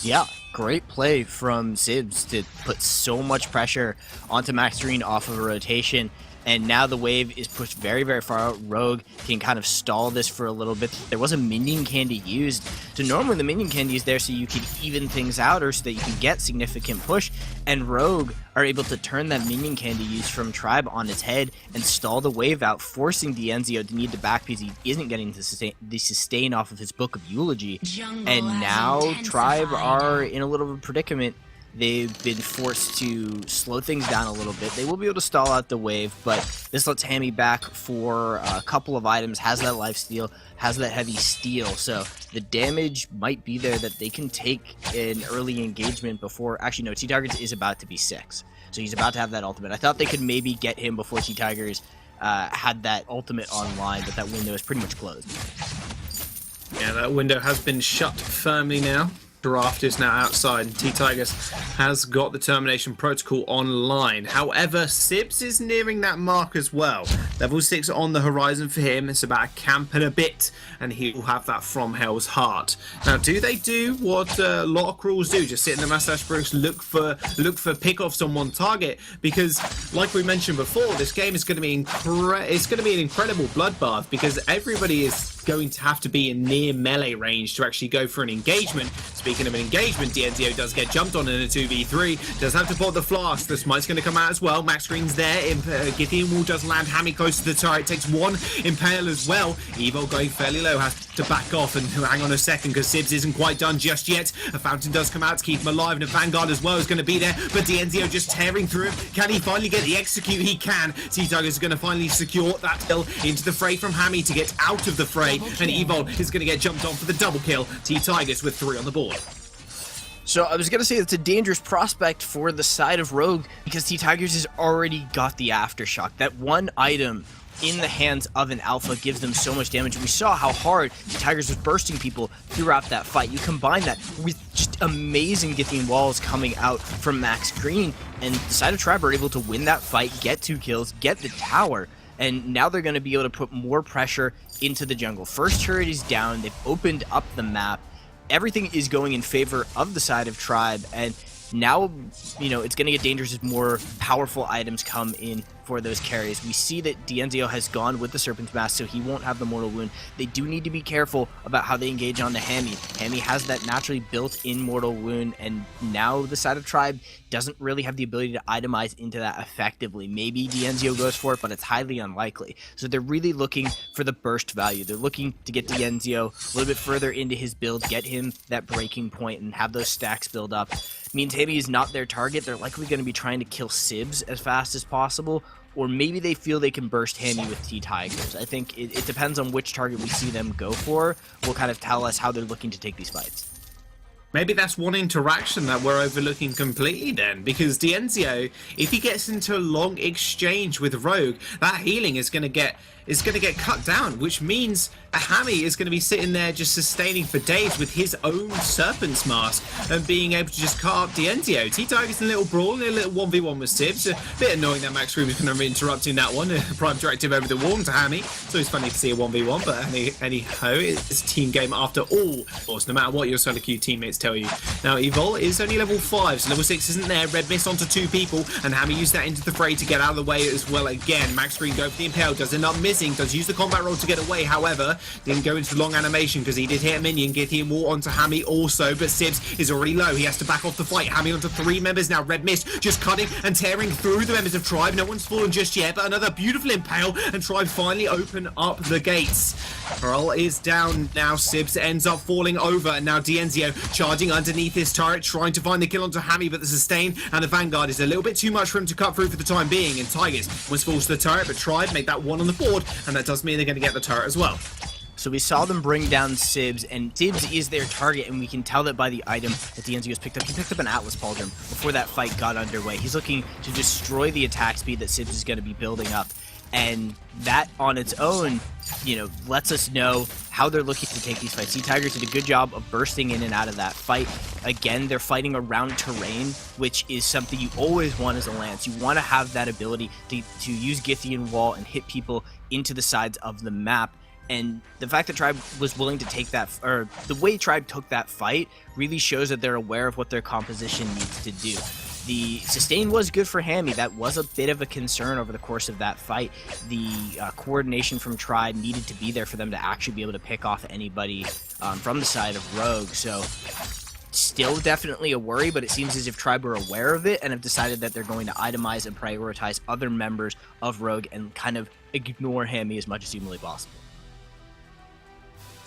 Yeah, great play from Sibs to put so much pressure onto Max Green off of a rotation. And now the wave is pushed very, very far out. Rogue can kind of stall this for a little bit. There was a minion candy used. So normally the minion candy is there so you can even things out, or so that you can get significant push. And Rogue are able to turn that minion candy used from Tribe on its head and stall the wave out, forcing D'Enzio to need to back because he isn't getting the sustain off of his Book of Eulogy. And now Tribe are in a little bit of a predicament. They've been forced to slow things down a little bit. They will be able to stall out the wave, but this lets Hammy back for a couple of items, has that lifesteal, has that heavy steal, so the damage might be there that they can take an early engagement before... Actually, no, T-Tigers is about to be 6, so he's about to have that ultimate. I thought they could maybe get him before T-Tigers had that ultimate online, but that window is pretty much closed.
Yeah, that window has been shut firmly now. Draft is now outside, and T-Tigers has got the Termination Protocol online. However, Sibs is nearing that mark as well. Level 6 on the horizon for him. It's about a camp and a bit, and he will have that From Hell's Heart. Now, do they do what a lot of crawls do? Just sit in the mustache brooks, look for pick-offs on one target? Because, like we mentioned before, this game is going to be it's going to be an incredible bloodbath, because everybody is going to have to be in near melee range to actually go for an engagement. Speaking of an engagement, DNZO does get jumped on in a 2v3, does have to pop the flask. The smite's going to come out as well. Max Green's there. Githian Wall does land. Hammy close to the turret, takes one impale as well. Evo going fairly low, has to back off and hang on a second, because Sibs isn't quite done just yet. A fountain does come out to keep him alive, and a Vanguard as well is going to be there, but DNZO just tearing through him. Can he finally get the execute? He can. T-Tigers is going to finally secure that hill into the fray from Hammy to get out of the fray, and Evo is going to get jumped on for the double kill. T-Tigers with 3 on the board.
So I was going to say it's a dangerous prospect for the side of Rogue, because T-Tigers has already got the Aftershock. That one item in the hands of an alpha gives them so much damage. We saw how hard T-Tigers was bursting people throughout that fight. You combine that with just amazing Githian walls coming out from Max Green, and the side of Tribe are able to win that fight, get 2 kills, get the tower, and now they're going to be able to put more pressure into the jungle. First turret is down, they've opened up the map, everything is going in favor of the side of Tribe, and now, you know, it's going to get dangerous as more powerful items come in for those carries. We see that DNZO has gone with the Serpent's Mask, so he won't have the Mortal Wound. They do need to be careful about how they engage on the Hammy. Hammy has that naturally built-in Mortal Wound, and now the side of Tribe doesn't really have the ability to itemize into that effectively. Maybe DNZO goes for it, but it's highly unlikely. So they're really looking for the burst value. They're looking to get DNZO a little bit further into his build, get him that breaking point, and have those stacks build up. Means Hammy is not their target. They're likely going to be trying to kill Sibs as fast as possible, or maybe they feel they can burst Hammy with T-Tigers. I think it depends on which target we see them go for, will kind of tell us how they're looking to take these fights.
Maybe that's one interaction that we're overlooking completely then, because DNZO, if he gets into a long exchange with Rogue, that healing is going to get cut down, which means a Hammy is going to be sitting there just sustaining for days with his own Serpent's Mask and being able to just cut up DNZO. T-Tigers in a little brawl, in a little 1v1 with Sibs. A bit annoying that Max Green was going to be interrupting that one. Prime directive over the wall to Hammy. So it's funny to see a 1v1, but anyhow, it's a team game after all. Of course, no matter what your solo queue teammates tell you. Now, Evol is only level 5, so level 6 isn't there. Red missed onto 2 people, and Hammy used that into the fray to get out of the way as well again. Max Green go for the Impale, does end up missing, does use the combat roll to get away, however, didn't go into the long animation because he did hit a minion, Githian Wall onto Hammy also, but Sibs is already low, he has to back off the fight. Hammy onto 3 members now, Red missed, just cutting and tearing through the members of Tribe. No one's fallen just yet, but another beautiful Impale, and Tribe finally open up the gates. Pearl is down now, Sibs ends up falling over, and now DNZO charging underneath his turret, trying to find the kill onto Hammy, but the sustain and the Vanguard is a little bit too much for him to cut through for the time being, and Tigers was forced to the turret, but Tribe made that 1 on the board, and that does mean they're going to get the turret as well.
So we saw them bring down Sibs, and Sibs is their target, and we can tell that by the item that DNZO has picked up. He picked up an Atlas Pauldron before that fight got underway. He's looking to destroy the attack speed that Sibs is going to be building up, and that on its own, you know, lets us know how they're looking to take these fights. T-Tigers did a good job of bursting in and out of that fight. Again, they're fighting around terrain, which is something you always want as a Lance. You want to have that ability to use Githian Wall and hit people into the sides of the map. And the fact that Tribe was willing to take that, or the way Tribe took that fight, really shows that they're aware of what their composition needs to do. The sustain was good for Hammy. That was a bit of a concern over the course of that fight. The coordination from Tribe needed to be there for them to actually be able to pick off anybody from the side of Rogue. So still definitely a worry, but it seems as if Tribe are aware of it and have decided that they're going to itemize and prioritize other members of Rogue and kind of ignore Hammy as much as humanly possible.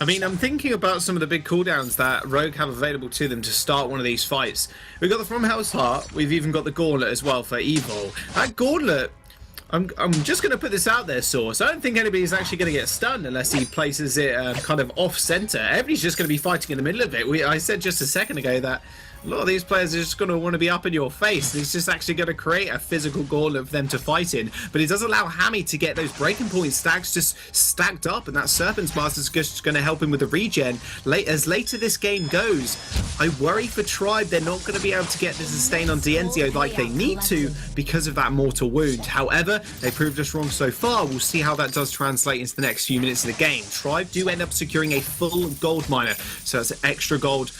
I mean, I'm thinking about some of the big cooldowns that Rogue have available to them to start one of these fights. We've got the From Hell's Heart, we've even got the Gauntlet as well for Evil. That Gauntlet, I'm just going to put this out there, Source. I don't think anybody's actually going to get stunned unless he places it kind of off-center. Everybody's just going to be fighting in the middle of it. I said just a second ago that A lot of these players are just going to want to be up in your face. It's just actually going to create a physical gauntlet for them to fight in. But it does allow Hammy to get those breaking point stacks just stacked up, and that Serpent's Master is just going to help him with the regen. As later this game goes, I worry for Tribe they're not going to be able to get the sustain on Dienzio like they need to because of that mortal wound. However, they proved us wrong so far. We'll see how that does translate into the next few minutes of the game. Tribe do end up securing a full gold miner, so that's extra gold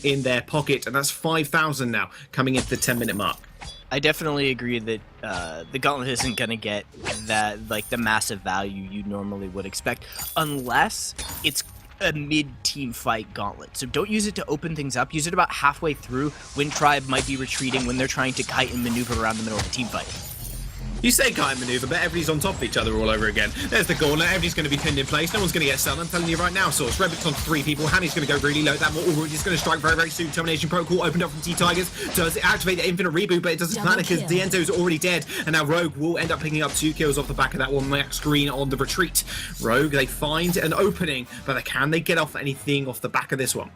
in their pocket, and that's 5,000 now coming into the 10-minute mark.
I definitely agree that the gauntlet isn't going to get that, like, the massive value you normally would expect unless it's a mid-team fight gauntlet. So don't use it to open things up. Use it about halfway through when Tribe might be retreating, when they're trying to kite and maneuver around the middle of a team fight.
You say kite maneuver, but everybody's on top of each other all over again. There's the gauntlet, everybody's going to be pinned in place, no one's going to get stunned. I'm telling you right now, Source. Rebec's on 3 people, Hammy's going to go really low. That mortal wound is going to strike very, very soon. Termination Protocol opened up from T-Tigers. Does it activate the infinite reboot, but it doesn't matter because Dienzo's already dead. And now Rogue will end up picking up 2 kills off the back of that one max screen on the retreat. Rogue, they find an opening, but can they get off anything off the back of this one?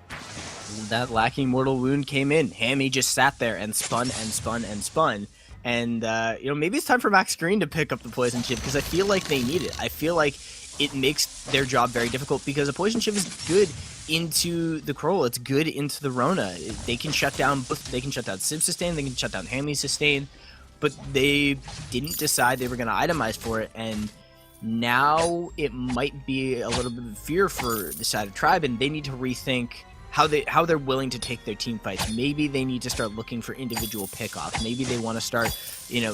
That lacking mortal wound came in. Hammy just sat there and spun and spun and spun. And, maybe it's time for Max Green to pick up the poison chip because I feel like they need it. I feel like it makes their job very difficult because a poison chip is good into the Kroll. It's good into the Rona. They can shut down Sib sustain, they can shut down Hammy sustain, but they didn't decide they were going to itemize for it, and now it might be a little bit of fear for the side of Tribe, and they need to rethink how they're willing to take their team fights. Maybe they need to start looking for individual pickoffs. Maybe they want to start,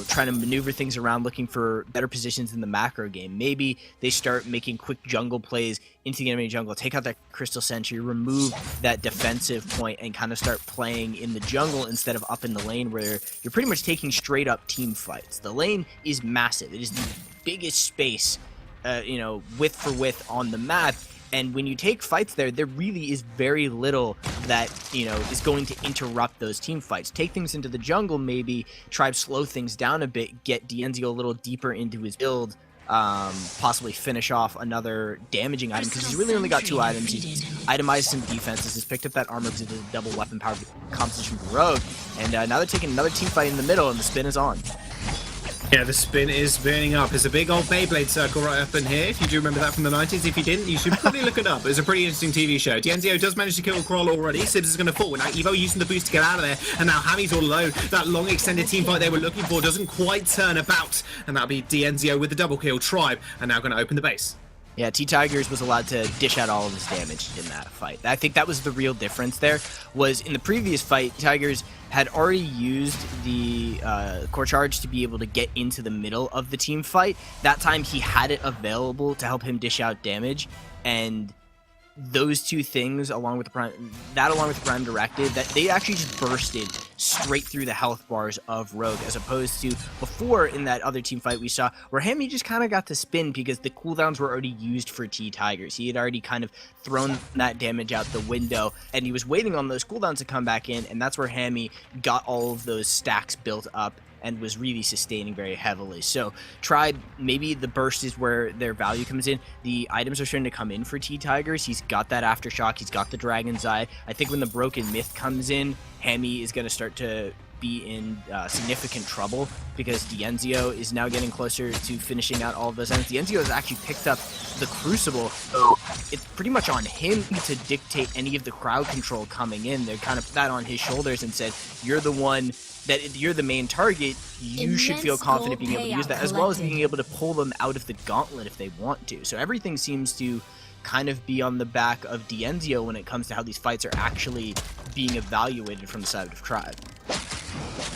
trying to maneuver things around, looking for better positions in the macro game. Maybe they start making quick jungle plays into the enemy jungle, take out that Crystal Sentry, remove that defensive point, and kind of start playing in the jungle instead of up in the lane where you're pretty much taking straight up team fights. The lane is massive. It is the biggest space, width for width on the map. And when you take fights there really is very little that, is going to interrupt those team fights. Take things into the jungle, maybe try to slow things down a bit, get Dienzio a little deeper into his build, possibly finish off another damaging item, because he's really only got 2 items. He's itemized some defenses, he's picked up that armor because it is a double weapon power composition for Rogue, and now they're taking another team fight in the middle, and the spin is on.
Yeah, the spin is burning up. There's a big old Beyblade circle right up in here. If you do remember that from the 90s, if you didn't, you should probably look it up. It's a pretty interesting TV show. Dienzio does manage to kill Kroll already. Sibs is going to fall. Now Evo using the boost to get out of there, and now Hammy's all alone. That long extended team fight they were looking for doesn't quite turn about, and that'll be Dienzio with the double kill. Tribe are now going to open the base.
Yeah, T-Tigers was allowed to dish out all of his damage in that fight. I think that was the real difference there, was in the previous fight, Tigers had already used the core charge to be able to get into the middle of the team fight. That time he had it available to help him dish out damage, and those two things, along with the Prime Directive, that they actually just bursted straight through the health bars of Rogue, as opposed to before in that other team fight we saw where Hammy just kind of got to spin because the cooldowns were already used for T-Tigers. He had already kind of thrown that damage out the window, and he was waiting on those cooldowns to come back in, and that's where Hammy got all of those stacks built up and was really sustaining very heavily. So Tribe, maybe the burst is where their value comes in. The items are starting to come in for T-Tigers. He's got that Aftershock, he's got the Dragon's Eye. I think when the Broken Myth comes in, Hammy is going to start to be in significant trouble because Dienzio is now getting closer to finishing out all of those items. Dienzio has actually picked up the Crucible, so it's pretty much on him to dictate any of the crowd control coming in. They're kind of put that on his shoulders and said, you're the one that you're the main target, you should feel confident being able to use that, as well as being able to pull them out of the gauntlet if they want to. So everything seems to kind of be on the back of Dienzio when it comes to how these fights are actually being evaluated from the side of Tribe.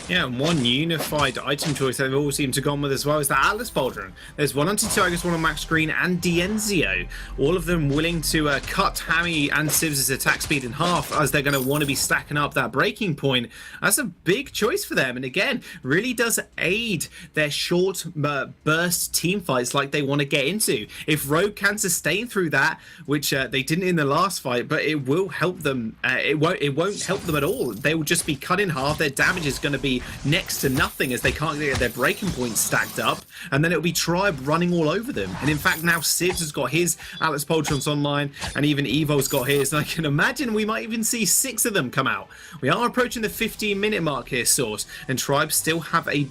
Yeah, and one unified item choice they've all seemed to go on with as well is the Atlas Pauldron. There's one on T-Tigers, one on Max Green, and Dienzio. All of them willing to cut Hammy and Sibs' attack speed in half, as they're going to want to be stacking up that breaking point. That's a big choice for them, and again, really does aid their short burst team fights like they want to get into. If Rogue can sustain through that, which they didn't in the last fight, but it will help them. It won't help them at all. They will just be cut in half. Their damage is going to be be next to nothing as they can't get their breaking points stacked up, and then it'll be Tribe running all over them. And in fact, now Sibs has got his Atlas Poltrons online, and even Evo's got his, and I can imagine we might even see 6 of them come out. We are approaching the 15-minute mark here, Source, and Tribe still have a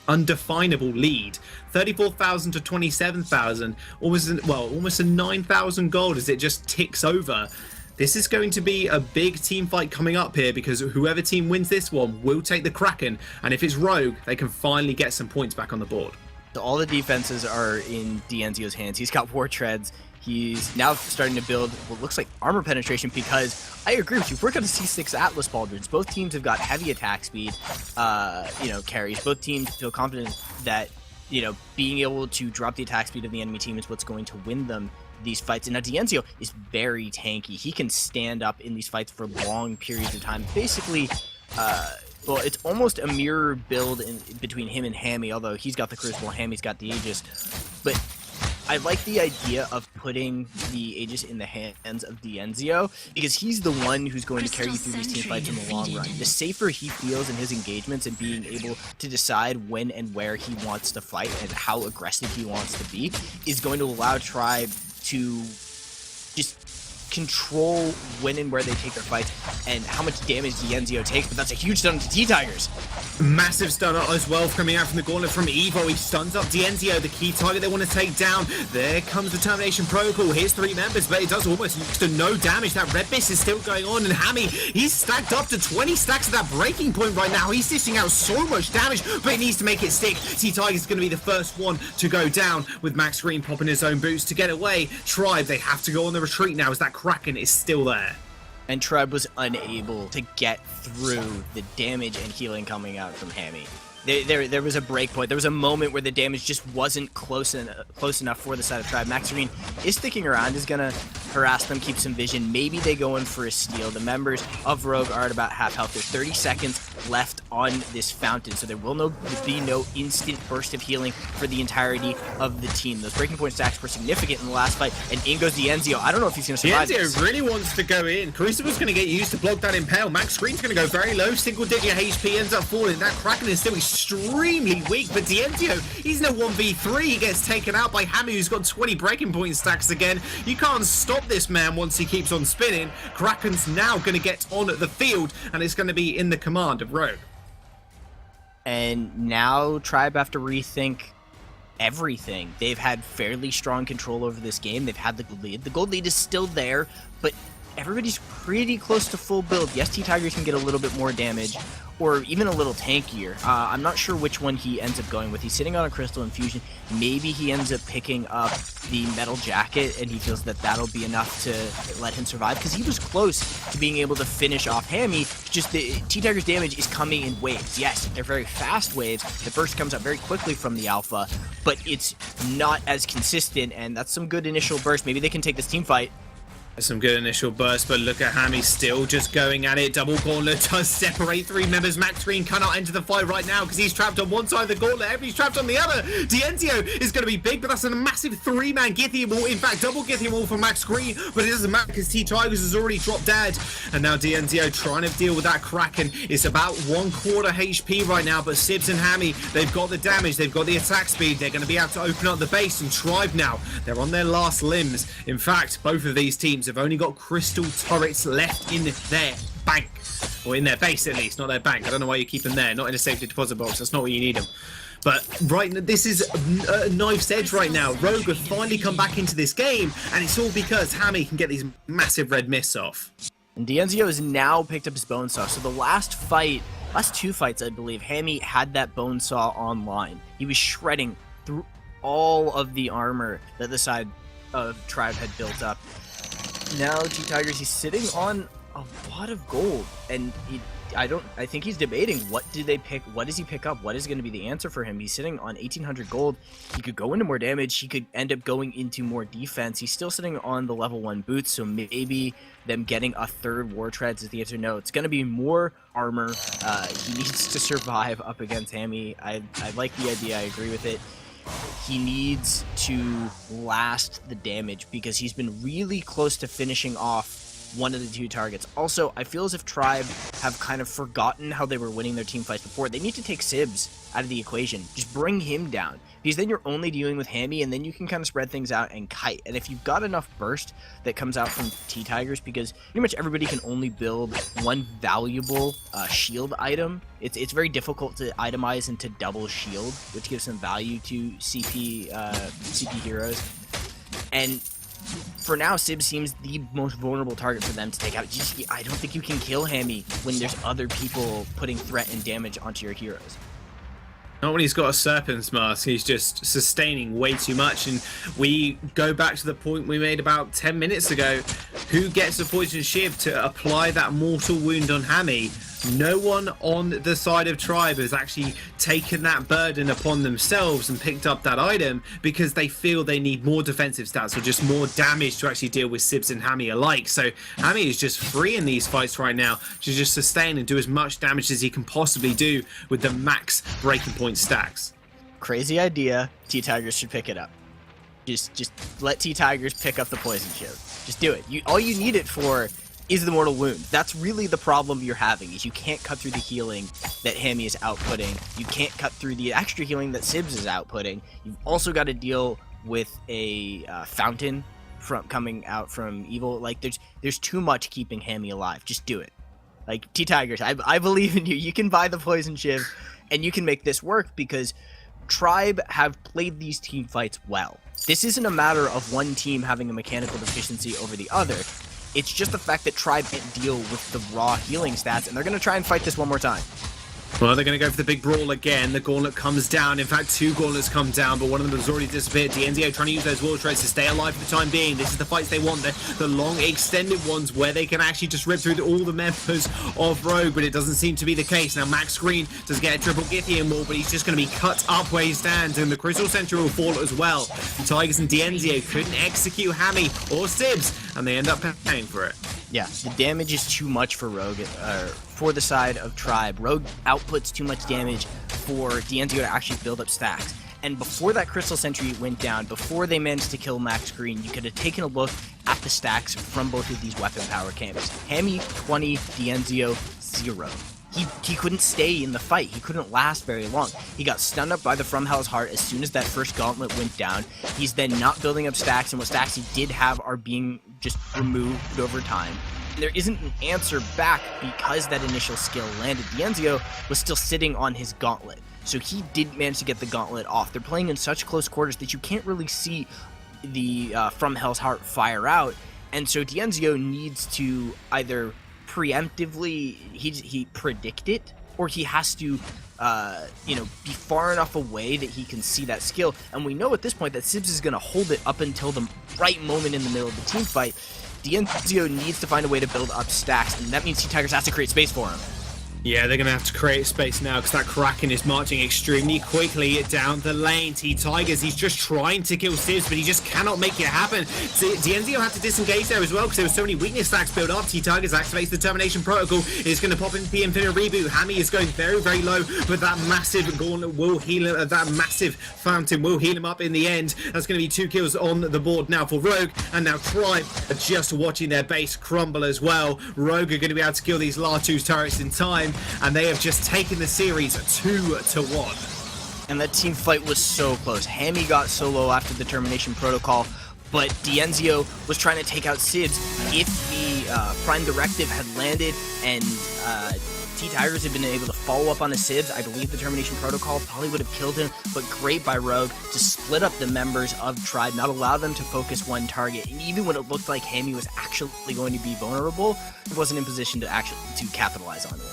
undefinable lead. 34,000 to 27,000, almost a 9,000 gold as it just ticks over. This is going to be a big team fight coming up here, because whoever team wins this one will take the Kraken, and if it's Rogue, they can finally get some points back on the board.
So all the defenses are in Dienzio's hands. He's got War Treads. He's now starting to build what looks like armor penetration, because I agree with you. We're going to see 6 Atlas Pauldrons. Both teams have got heavy attack speed, carries. Both teams feel confident that, being able to drop the attack speed of the enemy team is what's going to win them these fights. And now Dienzio is very tanky. He can stand up in these fights for long periods of time. Basically, it's almost a mirror build between him and Hammy, although he's got the Crucible, Hammy's got the Aegis. But I like the idea of putting the Aegis in the hands of Dienzio, because he's the one who's going to carry you through these team fights in the long run. The safer he feels in his engagements and being able to decide when and where he wants to fight and how aggressive he wants to be is going to allow Tribe to just control when and where they take their fights and how much damage Dienzio takes. But that's a huge stun to T-Tigers.
Massive stun as well coming out from the gauntlet from Evo. He stuns up Dienzio, the key target they want to take down. There comes the Termination Protocol. Here's 3 members, but it does almost next to no damage. That red mist is still going on, and Hammy, he's stacked up to 20 stacks at that breaking point right now. He's dishing out so much damage, but he needs to make it stick. T-Tiger's going to be the first one to go down, with Max Green popping his own boots to get away. Tribe, they have to go on the retreat now as that Kraken is still there.
And Tribe was unable to get through the damage and healing coming out from Hammy. There was a break point. There was a moment where the damage just wasn't close enough for the side of Tribe. Max Green is sticking around, is going to harass them, keep some vision. Maybe they go in for a steal. The members of Rogue are at about half health. There's 30 seconds left on this fountain, so there will be no instant burst of healing for the entirety of the team. Those breaking point stacks were significant in the last fight, and in goes Dienzio. I don't know if he's going to survive this.
Dienzio really wants to go in. Crucible's going to get used to block that impale. Max Green's going to go very low. Single-digit HP ends up falling. That Kraken is still extremely weak, but Dienzio, he's no 1v3. He gets taken out by Hammy, who's got 20 breaking point stacks again. You can't stop this man once he keeps on spinning. Kraken's now going to get on the field, and it's going to be in the command of Rogue.
And now Tribe have to rethink everything. They've had fairly strong control over this game. They've had the gold lead. The gold lead is still there, but everybody's pretty close to full build. Yes, T-Tigers can get a little bit more damage, or even a little tankier. I'm not sure which one he ends up going with. He's sitting on a Crystal Infusion. Maybe he ends up picking up the Metal Jacket, and he feels that that'll be enough to let him survive, because he was close to being able to finish off Hammy. Just the T-Tigers' damage is coming in waves. Yes, they're very fast waves. The burst comes out very quickly from the Alpha, but it's not as consistent, and that's some good initial burst. Maybe they can take this team fight.
Some good initial burst, but look at Hammy still just going at it. Double gauntlet does separate 3 members. Max Green cannot enter the fight right now because he's trapped on one side of the gauntlet. Everybody's trapped on the other. Dienzio is going to be big, but that's a massive 3-man Githium wall. In fact, double Githium wall for Max Green, but it doesn't matter because T-Tigers has already dropped dead. And now Dienzio trying to deal with that Kraken. It's about 1/4 HP right now, but Sibs and Hammy, they've got the damage, they've got the attack speed. They're going to be able to open up the base, and Tribe now, they're on their last limbs. In fact, both of these teams have only got crystal turrets left in their bank, or in their base at least, not their bank. I don't know why you keep them there, not in a safety deposit box. That's not where you need them. But right, this is a knife's edge right now. Rogue have finally come back into this game, and it's all because Hammy can get these massive red mists off.
And Dienzio has now picked up his bone saw. So the last 2 fights, I believe, Hammy had that bone saw online. He was shredding through all of the armor that the side of Tribe had built up. Now T-Tigers, he's sitting on a lot of gold, and I think he's debating what do they pick, what does he pick up, what is going to be the answer for him. He's sitting on 1800 gold. He could go into more damage, he could end up going into more defense. He's still sitting on the level 1 boots, so maybe them getting a 3rd War Treads is the answer. No, it's going to be more armor. He needs to survive up against Hammy. I like the idea, I agree with it. He needs to last the damage because he's been really close to finishing off one of the two targets. Also, I feel as if Tribe have kind of forgotten how they were winning their team fights before. They need to take Sibs out of the equation. Just bring him down, because then you're only dealing with Hammy, and then you can kind of spread things out and kite. And if you've got enough burst that comes out from T-Tigers, because pretty much everybody can only build one valuable shield item, it's very difficult to itemize into double shield, which gives some value to CP heroes. And for now, Sib seems the most vulnerable target for them to take out. I don't think you can kill Hammy when there's other people putting threat and damage onto your heroes.
Not when he's got a Serpent's Mask, he's just sustaining way too much. And we go back to the point we made about 10 minutes ago. Who gets the Poison Shiv to apply that mortal wound on Hammy? No one on the side of Tribe has actually taken that burden upon themselves and picked up that item because they feel they need more defensive stats or just more damage to actually deal with Sibs and Hammy alike. So Hammy is just free in these fights right now to just sustain and do as much damage as he can possibly do with the max breaking point stacks.
Crazy idea. T-Tigers should pick it up. Just let T-Tigers pick up the Poison Shield. Just do it. All you need it for is the Mortal Wound. That's really the problem you're having, is you can't cut through the healing that Hammy is outputting. You can't cut through the extra healing that Sibs is outputting. You've also got to deal with a fountain coming out from Evil. Like, there's too much keeping Hammy alive. Just do it. Like, T-Tigers, I believe in you. You can buy the Poison Shiv, and you can make this work, because Tribe have played these team fights well. This isn't a matter of one team having a mechanical deficiency over the other. It's just the fact that Tribe can't deal with the raw healing stats, and they're going to try and fight this one more time.
Well, they're going to go for the big brawl again. The gauntlet comes down. In fact, two gauntlets come down, but one of them has already disappeared. DNZO trying to use those wall trays to stay alive for the time being. This is the fights they want. The long, extended ones where they can actually just rip through all the members of Rogue, but it doesn't seem to be the case. Now, Max Green does get a triple Githian wall, but he's just going to be cut up where he stands, and the Crystal Sentry will fall as well. The Tigers and DNZO couldn't execute Hammy or Sibs, and they end up paying for it.
Yeah, the damage is too much for Rogue, for the side of Tribe. Rogue outputs too much damage for DNZO to actually build up stacks. And before that Crystal Sentry went down, before they managed to kill Max Green, you could have taken a look at the stacks from both of these weapon power camps. Hammy, 20, DNZO, 0. He couldn't stay in the fight. He couldn't last very long. He got stunned up by the From Hell's Heart as soon as that first gauntlet went down. He's then not building up stacks, and what stacks he did have are being just removed over time. And there isn't an answer back because that initial skill landed. DNZO was still sitting on his gauntlet, so he did manage to get the gauntlet off. They're playing in such close quarters that you can't really see the From Hell's Heart fire out, and so DNZO needs to either preemptively he predict it, or he has to be far enough away that he can see that skill. And we know at this point that Sibs is going to hold it up until the right moment in the middle of the team fight. DNZO needs to find a way to build up stacks, and that means T-Tigers has to create space for him.
Yeah, they're going to have to create space now because that Kraken is marching extremely quickly down the lane. T-Tigers, he's just trying to kill Sibs, but he just cannot make it happen. DNZO had to disengage there as well because there were so many weakness stacks built up. T-Tigers activates the Termination Protocol. It's going to pop into the Infinite Reboot. Hammy is going very, very low, but that massive gauntlet will heal him. That massive fountain will heal him up in the end. That's going to be 2 kills on the board now for Rogue, and now Tribe are just watching their base crumble as well. Rogue are going to be able to kill these Lartu's turrets in time, and they have just taken the series 2-1.
And that team fight was so close. Hammy got so low after the Termination Protocol, but DNZO was trying to take out Sibs. If the Prime Directive had landed and T-Tigers had been able to follow up on the Sibs, I believe the Termination Protocol probably would have killed him, but great by Rogue to split up the members of Tribe, not allow them to focus one target. And even when it looked like Hammy was actually going to be vulnerable, he wasn't in position to capitalize on it.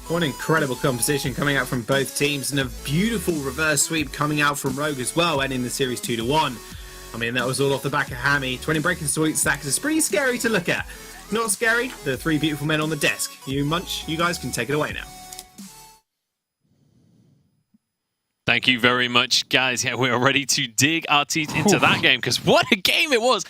What an incredible composition coming out from both teams, and a beautiful reverse sweep coming out from Rogue as well, ending the series 2-1. I mean, that was all off the back of Hammy. 20 breaking sweep stacks is pretty scary to look at. Not scary, the 3 beautiful men on the desk. You Munch, you guys can take it away now.
Thank you very much, guys. Yeah, we are ready to dig our teeth into that game, because what a game it was.